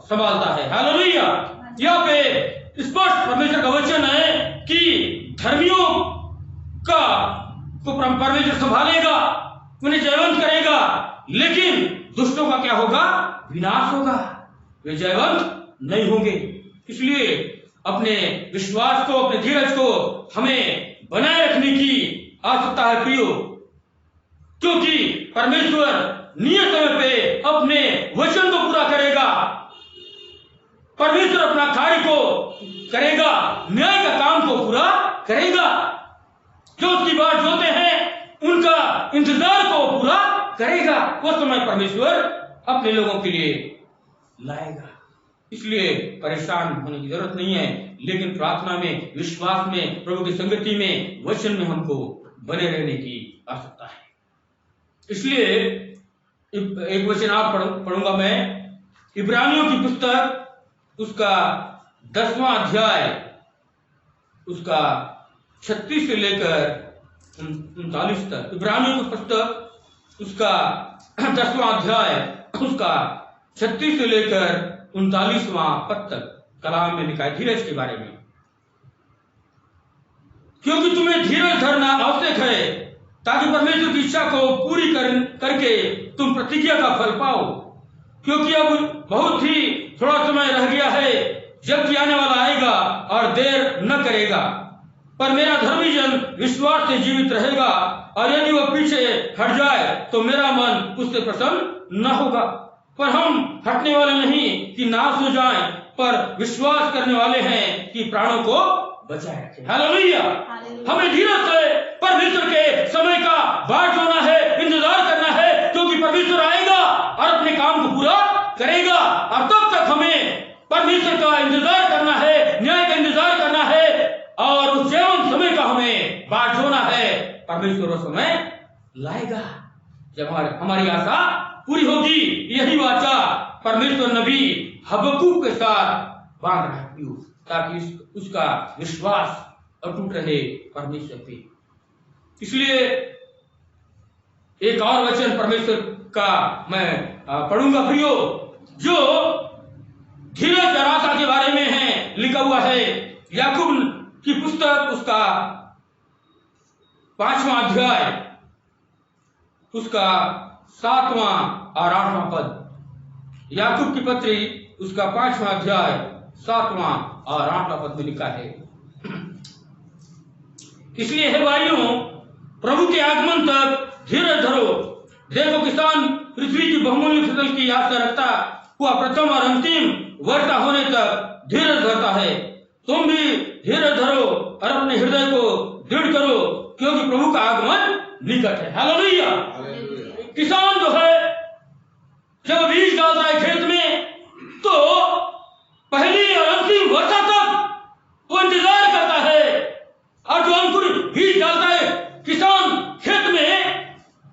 संभालता है। हालेलुया। यहाँ पे स्पष्ट परमेश्वर का वचन है कि धर्मियों को परमेश्वर संभालेगा, उन्हें जयवंत करेगा, लेकिन दुष्टों का क्या होगा, विनाश होगा, वे जयवंत नहीं होंगे। इसलिए अपने विश्वास को, अपने धीरज को हमें बनाए रखने की आवश्यकता है प्रियो, क्योंकि परमेश्वर नियत समय पे अपने वचन को पूरा करेगा। परमेश्वर अपना कार्य को करेगा, न्याय का काम को पूरा करेगा। जो उसकी बात जोते हैं उनका इंतजार को पूरा करेगा। वो समय परमेश्वर अपने लोगों के लिए लाएगा। इसलिए परेशान होने की जरूरत नहीं है, लेकिन प्रार्थना में, विश्वास में, प्रभु की संगति में, वचन में हमको बने रहने की आवश्यकता है। इसलिए एक वचन आप पढ़ूंगा मैं, इब्रानियों की पुस्तक उसका 10वां अध्याय उसका 36 से लेकर 39 तक। इब्रानियों की पुस्तक उसका 10वां अध्याय उसका 36 से लेकर 39वां पद तक कलाम में लिखा है धीरज के बारे में। क्योंकि तुम्हें धीरज धरना आवश्यक है ताकि परमेश्वर की इच्छा को पूरी करके तुम प्रतिज्ञा का फल पाओ, क्योंकि अब बहुत ही थोड़ा समय रह गया है, जबकि आने वाला आएगा और देर न करेगा। पर मेरा धर्मी जन विश्वास से जीवित रहेगा, और यदि वह पीछे हट जाए तो मेरा मन उससे प्रसन्न न होगा। पर हम हटने वाले नहीं कि नाश हो जाएं, पर विश्वास करने वाले हैं कि प्राणों को बचाए रखें। हालेलुया। हमें धीरज से परमेश्वर के समय का बाट जोना है, इंतजार करना है, क्योंकि परमेश्वर आएगा और अपने काम को पूरा करेगा। और तब तक हमें परमेश्वर का इंतजार करना है, न्याय का इंतजार करना है, और उस जीवन समय का हमें बाट जोना है। परमेश्वर उस समय लाएगा जब हमारी आशा पूरी होगी। यही वाचा परमेश्वर नबी हबक्कूक के साथ बांध रहा है, ताकि उसका विश्वास अटूट रहे परमेश्वर पे। इसलिए एक और वचन परमेश्वर का मैं पढ़ूंगा प्रियो, जो धीरज और आशा के बारे में है, लिखा हुआ है याकूब की पुस्तक, उसका 5वां अध्याय, उसका 7वां और 8वां पद। याकूब की पत्री, उसका 5वां अध्याय, 7वां और 8वां पद में लिखा है, इसलिए हे भाइयों, प्रभु के आगमन तक धीरज धरो। देखो, किसान पृथ्वी की बहुमूल्य फसल की आशा रखता हुआ प्रथम और अंतिम वर्षा होने तक धीरज धरता है। तुम भी धीरज धरो और अपने हृदय को दृढ़ करो, क्योंकि प्रभु का आगमन निकट है। हालेलुया। किसान जो है, जब बीज डालता है खेत में, तो पहली और अंतिम वर्षा तक वो इंतजार करता है। और जो अंकुर बीज डालता है किसान खेत में,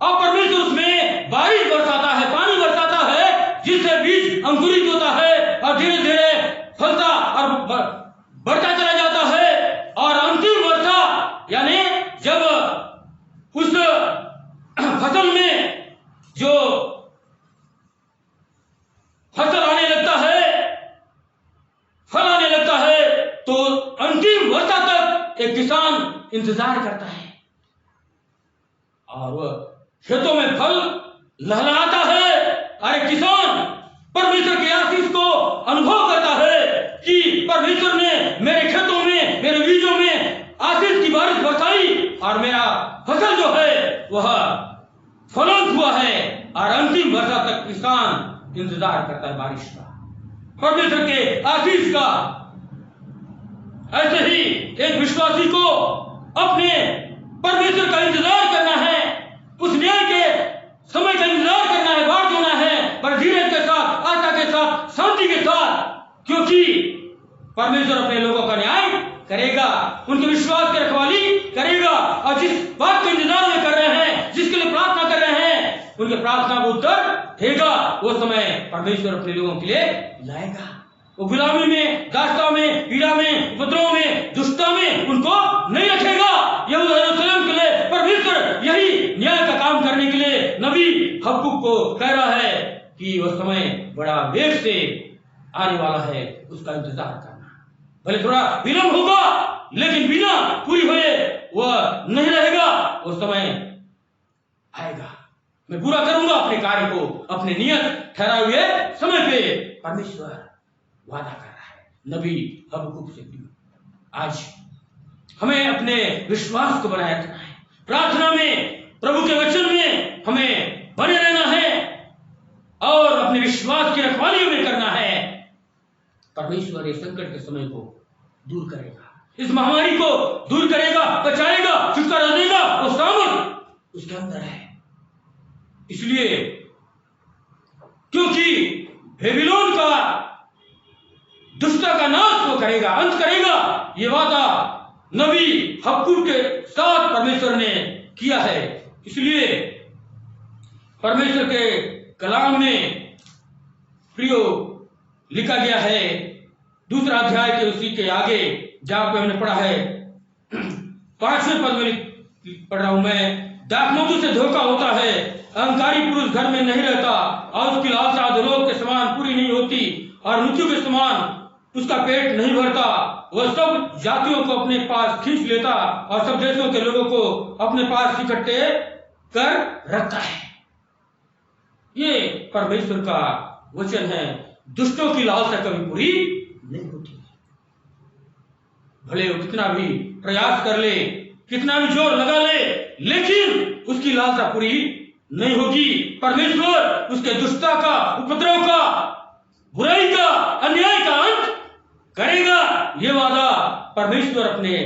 और परमेश्वर उसमें बारिश बरसाता है, पानी बरसाता है, जिससे बीज अंकुरित होता है और धीरे धीरे फलता और बढ़ता चला जाता है। और अंतिम वर्षा, यानी जब उस फसल में जो फसल आने लगता है, फल आने लगता है, तो अंतिम वर्षा तक एक किसान इंतजार करता है, और वह खेतों में फल लहलहाता है। अरे किसान परमेश्वर के आशीष को अनुभव करता है कि परमेश्वर ने मेरे खेतों में, मेरे बीजों में आशीष की बारिश बरसाई, और मेरा फसल जो है वह फलवंत हुआ है। और अंतिम वर्षा तक किसान इंतजार करता है बारिश का, परमेश्वर के आशीष का। ऐसे ही एक विश्वासी को अपने परमेश्वर का इंतजार करना है, उस न्याय के समय का इंतजार करना है, बाट जोना है, पर धीरज के साथ, आशा के साथ, शांति के साथ, क्योंकि परमेश्वर अपने लोगों का न्याय करेगा, उनके विश्वास की रखवाली करेगा। और जिस बात का इंतजार वे कर रहे हैं, जिसके लिए प्रार्थना कर रहे हैं, उनके प्रार्थना को उत्तर देगा। वो समय परमेश्वर अपने लोगों के लिए लाएगा। वो गुलामी में, दास्ता में, पीड़ा में, उपद्रव में, दुष्टता में उनको नहीं रखेगा। यहूदा यरूशलेम के लिए परमेश्वर यही न्याय का काम करने के लिए नबी हबक्कूक को कह रहा है कि वह समय बड़ा वेग से आने वाला है, उसका इंतजार करना। भले थोड़ा विलंब होगा, लेकिन बिना पूरी हुए वह नहीं रहेगा। वो समय आएगा, मैं पूरा करूंगा अपने कार्य को, अपने नियत ठहराए हुए समय पे। परमेश्वर वादा कर रहा है नबी हबक्कूक से भी। आज हमें अपने विश्वास को बनाए रखना है, प्रार्थना में, प्रभु के वचन में हमें बने रहना है, और अपने विश्वास की रखवाली में करना है। परमेश्वर इस संकट के समय को दूर करेगा, इस महामारी को दूर करेगा, बचाएगा, छुटकारा देगा। वो सामर्थ उसके अंदर है। इसलिए क्योंकि बेबीलोन का दुष्टता का नाश वो करेगा, अंत करेगा। ये वादा नबी हबक्कूक के साथ परमेश्वर ने किया है। इसलिए परमेश्वर के कलाम में प्रियो लिखा गया है, दूसरा अध्याय के उसी के आगे जहां पे हमने पढ़ा है, 5वें पद में पढ़ रहा हूं मैं। दाखमधु से धोखा होता है, अहंकारी पुरुष घर में नहीं रहता, और उसकी लालसा अधोलोक के समान पूरी नहीं होती, और मृत्यु के समान उसका पेट नहीं भरता। वह सब जातियों को अपने पास खींच लेता, और सब देशों के लोगों को अपने पास इकट्ठे कर रखता है। ये परमेश्वर का वचन है। दुष्टों की लालसा कभी पूरी नहीं होती, भले वो कितना भी प्रयास कर ले, कितना भी जोर लगा ले, लेकिन उसकी लालसा पूरी नहीं होगी। परमेश्वर उसके दुष्टता का, उपद्रव का, बुराई का, अन्याय का अंत करेगा। ये वादा परमेश्वर अपने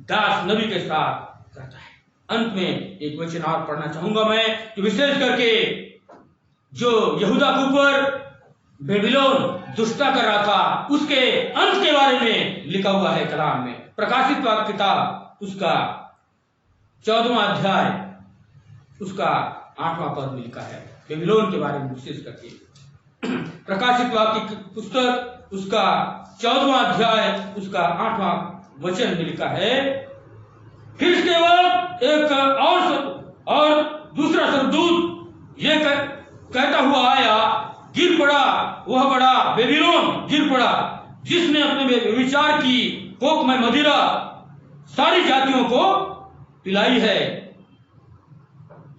दास नबी के साथ करता है। अंत में एक वचन और पढ़ना चाहूंगा मैं, कि विशेष करके जो यहूदा के ऊपर बेबीलोन दुष्टता कर रहा था, उसके अंत के बारे में लिखा हुआ है कलाम में। प्रकाशित वाक्य किताब उसका 14वां अध्याय उसका 8वां पद में लिखा है, बेबीलोन के बारे में विशेष करके। प्रकाशित वाक्य की पुस्तक उसका 14वां अध्याय उसका 8वां वचन में लिखा है, फिर इसके बाद एक और दूसरा स्वर्गदूत ये कहता हुआ आया, गिर पड़ा वह बड़ा बेबीलोन, गिर पड़ा जिसने अपने विचार की कोकमय मदिरा सारी जातियों को पिलाई है।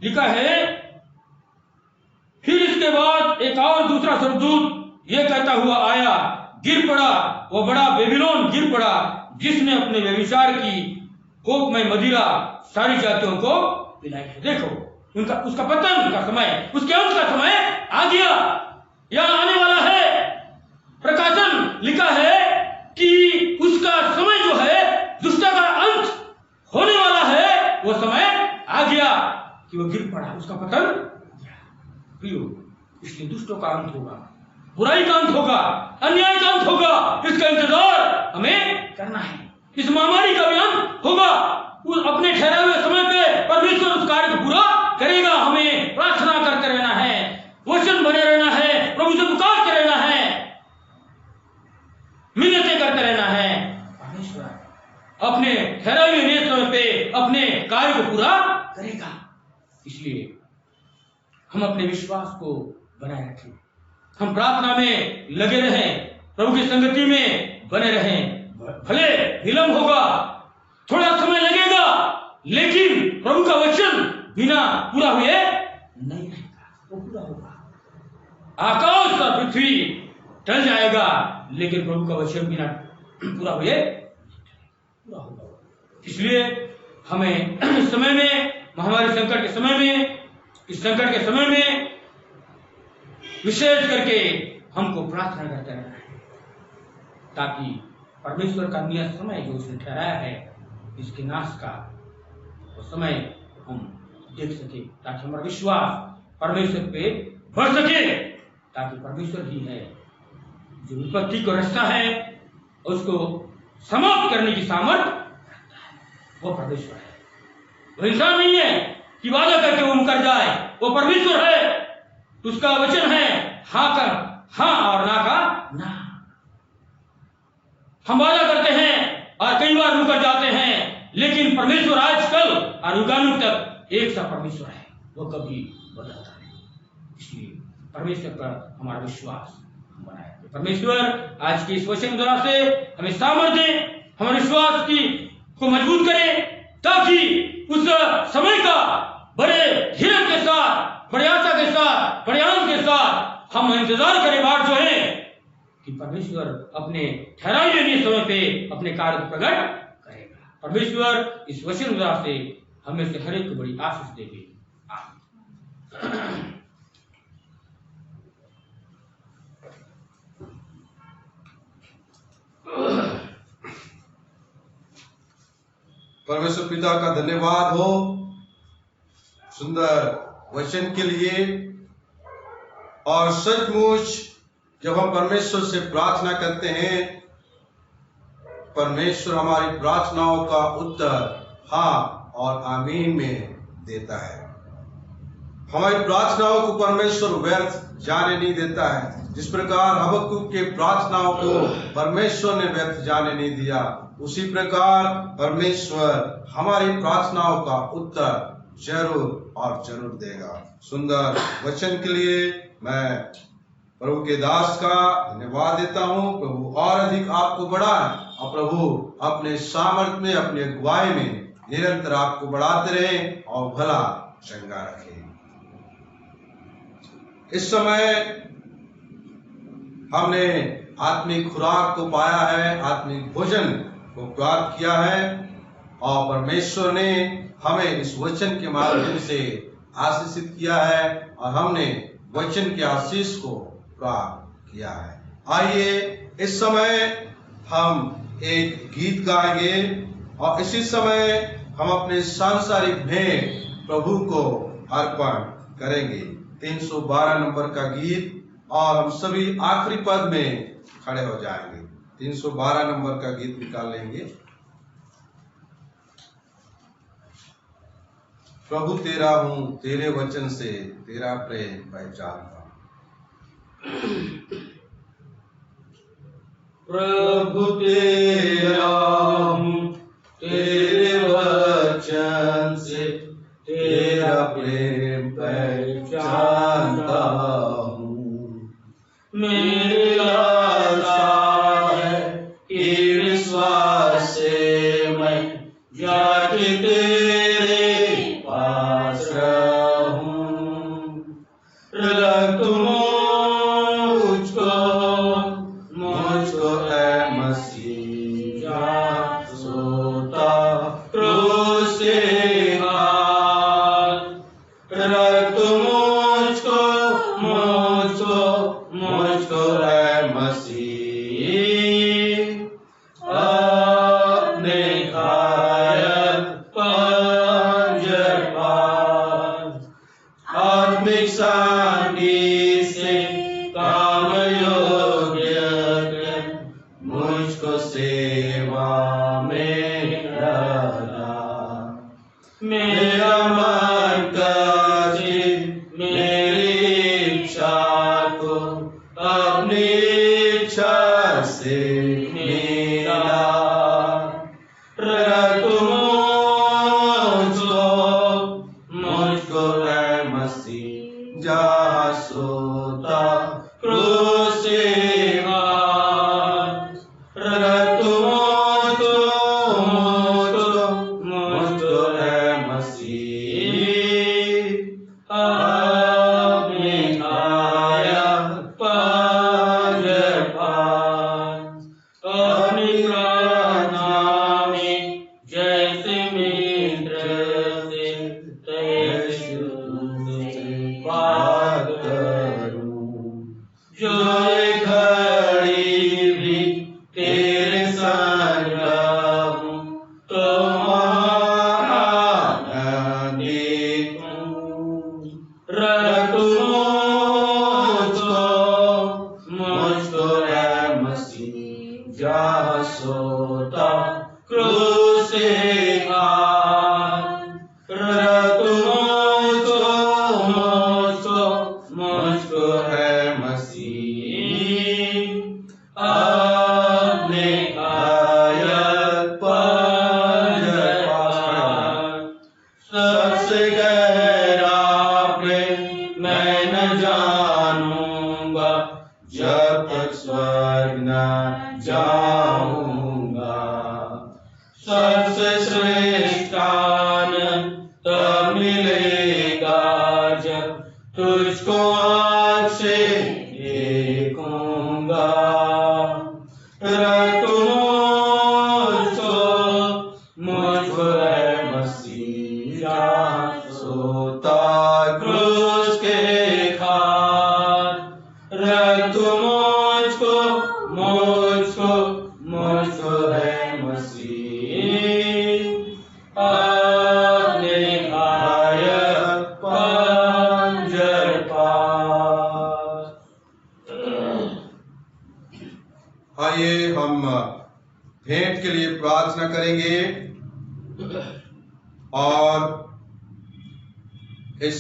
लिखा है, फिर इसके बाद एक और दूसरा स्वर्गदूत यह कहता हुआ आया, गिर पड़ा वह बड़ा बेबीलोन, गिर पड़ा जिसने अपने व्यभिचार की कोकमय मदिरा सारी जातियों को पिलाई है। देखो उसका पतन का समय, उसके अंत का समय आ गया या आने वाला है। प्रकाशन लिखा है कि उसका समय जो है, दुष्टता का अंत होने वाला है, वो समय आ गया कि वो गिर पड़ा, उसका पतन प्रियो। इसलिए दुष्टों का अंत होगा, बुराई का अंत होगा, अन्याय का अंत होगा। इसका इंतजार हमें करना है। इस महामारी का भी अंत होगा। अपने ठहरे हुए समय पे परमेश्वर उस कार्य को पूरा करेगा। हमें प्रार्थना करते रहना है, वचन बने रहना है, प्रभु से पुकारते रहना है, मिन्नतें करते रहना है। परमेश्वर अपने ठहरे हुए समय पे अपने कार्य को पूरा करेगा। इसलिए हम अपने विश्वास को बनाए रखें, हम प्रार्थना में लगे रहें, प्रभु की संगति में बने रहें। भले विलंब होगा, थोड़ा समय लगेगा, लेकिन प्रभु का वचन बिना पूरा हुए नहीं रहेगा, वो पूरा होगा। आकाश और पृथ्वी टल जाएगा, लेकिन प्रभु का वचन बिना पूरा हुए पूरा होगा। इसलिए हमें इस समय में, महामारी संकट के समय में, इस संकट के समय में विशेष करके हमको प्रार्थना करते रहना है, ताकि परमेश्वर का नियत समय जो उसने ठहराया है इसके नाश का, वो समय हम देख सके, ताकि हमारा विश्वास परमेश्वर पे बढ़ सके, ताकि परमेश्वर ही है जो विपत्ति को रचता है और उसको समाप्त करने की सामर्थ्य रखता है। वो परमेश्वर है, वो इंसान नहीं है कि वादा करके वो मुकर जाए। वो परमेश्वर है, उसका वचन है हाँ का हाँ और ना का ना। हम वादा करते हैं और कई बार मुकर जाते हैं, लेकिन परमेश्वर आजकल और युगानुग तक एक सा परमेश्वर है, वो कभी बदलता नहीं। इसलिए परमेश्वर पर हमारा विश्वास हम बनाए। परमेश्वर आज की इस वचन द्वारा से हमें सामर्थ्य दें, हमारे विश्वास की को मजबूत करें, ताकि उस समय का बड़े धीरज के साथ, बड़े आशा के साथ, बड़े आनंद के साथ हम इंतजार करें, बात जो है कि परमेश्वर अपने ठहराए हुए समय पे अपने कार्य को प्रकट करेगा। परमेश्वर इस वचन द्वारा से हमें से हर एक को बड़ी आशीष देगी। परमेश्वर पिता का धन्यवाद हो सुंदर वचन के लिए। और सचमुच जब हम परमेश्वर से प्रार्थना करते हैं, परमेश्वर हमारी प्रार्थनाओं का उत्तर हाँ और आमीन में देता है। हमारी प्रार्थनाओं को परमेश्वर व्यर्थ जाने नहीं देता है। जिस प्रकार हबक्कुक के प्रार्थनाओं को परमेश्वर ने व्यर्थ जाने नहीं दिया, उसी प्रकार परमेश्वर हमारी प्रार्थनाओं का उत्तर जरूर और जरूर देगा। सुंदर वचन के लिए मैं प्रभु के दास का धन्यवाद देता हूँ। प्रभु और अधिक आपको बढ़ाए और प्रभु अपने सामर्थ्य में, अपने अगुवाई में निरंतर आपको बढ़ाते रहे और भला चंगा रखे। इस समय हमने आत्मिक खुराक को पाया है, आत्मिक भोजन को प्राप्त किया है। और परमेश्वर ने हमें इस वचन के माध्यम से आशीषित किया है और हमने वचन के आशीष को प्राप्त किया है। आइए इस समय हम एक गीत गाएंगे और इसी समय हम अपने सांसारिक भेंट प्रभु को अर्पण करेंगे। 312 नंबर का गीत और हम सभी आखिरी पद में खड़े हो जाएंगे। 312 नंबर का गीत निकाल लेंगे। प्रभु तेरा हूं, तेरे वचन से तेरा प्रेम पहचानता हूं। प्रभु तेरा हूं, तेरे वचन से तेरा प्रेम पहचानता हूँ। मेरी आशा है कि विश्वास से मैं जाके तेरे पास रहूं। रख मुझको ऐ मसीह जा सोता क्रूस के हाथ। रख मुझको ऐ मसीह अपने घायल पंजर पास। आत्मिक शांति से काम योग्य कर मुझको सेवा में लगा। मेरा मन काजी मेरी इच्छा को अपनी इच्छा से मिला। रख मुझको ऐ मसीह जहाँ सोता क्रूस के हाथ। रख मुझको ऐ मसीह अपने घायल पंजर पास। अपनी प्रार्थना में जैसे मित्र से तैसे तुझसे बात करूं। जो एक घड़ी भी तेरे संग रहूं तो आनंदित हूं। रख मुझको ऐ मसीह जहाँ सोता क्रूस के हाथ। रख मुझको ऐ मसीह अपने घायल पंजर पास। सबसे गहरा प्रेम मैं न जानूंगा जब तक स्वर्ग न जाऊंगा। सबसे श्रेष्ठ आनंद तब मिलेगा जब तुझको आँख से देखूंगा। रख मुझको ऐ मसीह जहाँ सोता क्रूस के हाथ। रख मुझको ऐ मसीह अपने घायल पंजर पास। आइए हम भेंट के लिए प्रार्थना करेंगे और इस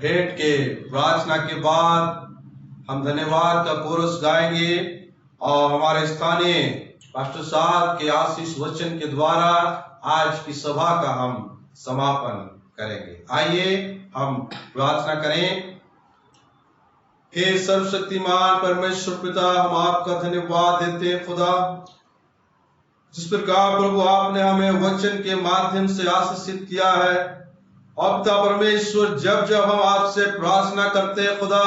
भेंट के प्रार्थना के बाद हम धन्यवाद का कोरस गाएंगे और हमारे स्थानीय पास्टर साहब के आशीष वचन के द्वारा आज की सभा का हम समापन करेंगे। आइए हम प्रार्थना करें। हे सर्वशक्तिमान परमेश्वर पिता, हम आपका धन्यवाद देते हैं खुदा, जिस प्रकार प्रभु आपने हमें वचन के माध्यम से आशीषित किया है और पिता परमेश्वर, जब जब हम आपसे प्रार्थना करते हैं खुदा,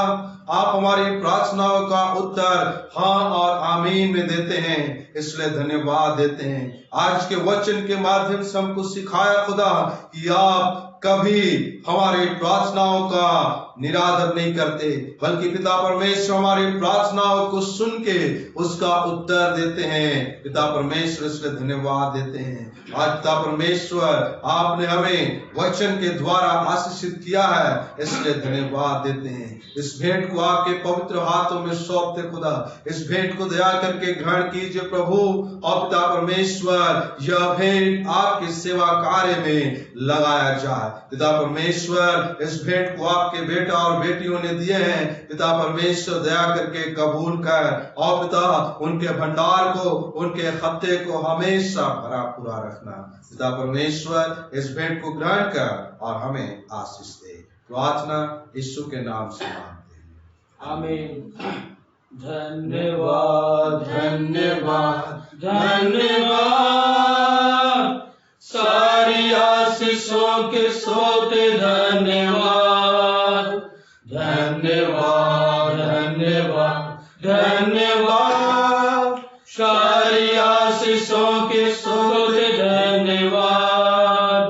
आप हमारी प्रार्थनाओं का उत्तर हाँ और आमीन में देते हैं, इसलिए धन्यवाद देते हैं। आज के वचन के माध्यम से हमको सिखाया खुदा कि आप कभी हमारी प्रार्थनाओं का निरादर नहीं करते, बल्कि पिता परमेश्वर हमारी प्रार्थनाओं को सुन के उसका उत्तर देते हैं। पिता परमेश्वर, इसलिए धन्यवाद देते हैं। आज पिता परमेश्वर, आपने हमें वचन के द्वारा आशीषित किया है, इसलिए धन्यवाद देते हैं। इस भेंट को आपके पवित्र हाथों में सौंपते खुदा, इस भेंट को दया करके ग्रहण कीजिए प्रभु। और पिता परमेश्वर, यह भेंट आपके सेवा कार्य में लगाया जाए। पिता परमेश्वर, इस भेंट को आपके बेटा और बेटियों ने दिए हैं, पिता परमेश्वर दया करके कबूल कर, और पिता उनके भंडार को, उनके खत्ते को हमेशा भरा पूरा रखना। पिता परमेश्वर, इस भेंट को ग्रहण कर और हमें आशीष दे। प्रार्थना यीशु के नाम से मांगते हैं, आमीन। धन्यवाद धन्यवाद धन्यवाद, सारी आशीषों के सोते धन्यवाद धन्यवाद धन्यवाद धन्यवाद, सारी आशीषों के सोते धन्यवाद।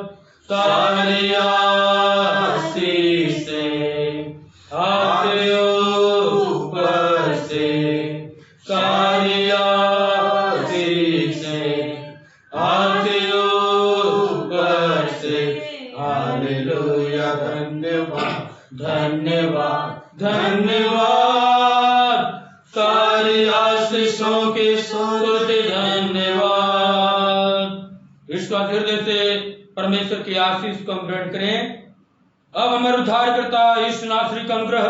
सारी आशीषें आपके ऊपर से, सारी आशीषें आपके ऊपर से। हालेलुया, धन्यवाद धन्यवाद धन्यवाद, सारी आशीषों के सोते धन्यवाद। इसका हृदय से परमेश्वर की आशीष को हम ग्रहण करें। अब हमारे उद्धारकर्ता यीशु नासरी का अनुग्रह,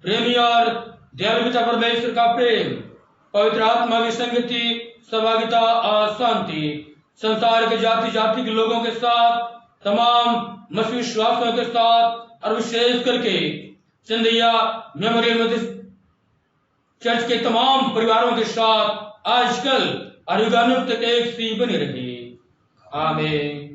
प्रेमी और दयालु पिता परमेश्वर का प्रेम, पवित्र आत्मा की संगति, सहभागिता और शांति संसार के जाति जाति के लोगों के साथ, तमाम मसीह विश्वासियों के साथ, और विशेष करके चंदिया मेमोरियल मेथोडिस्ट चर्च के तमाम परिवारों के साथ आजकल और युगानुग तक एक सी बनी रही। आमीन।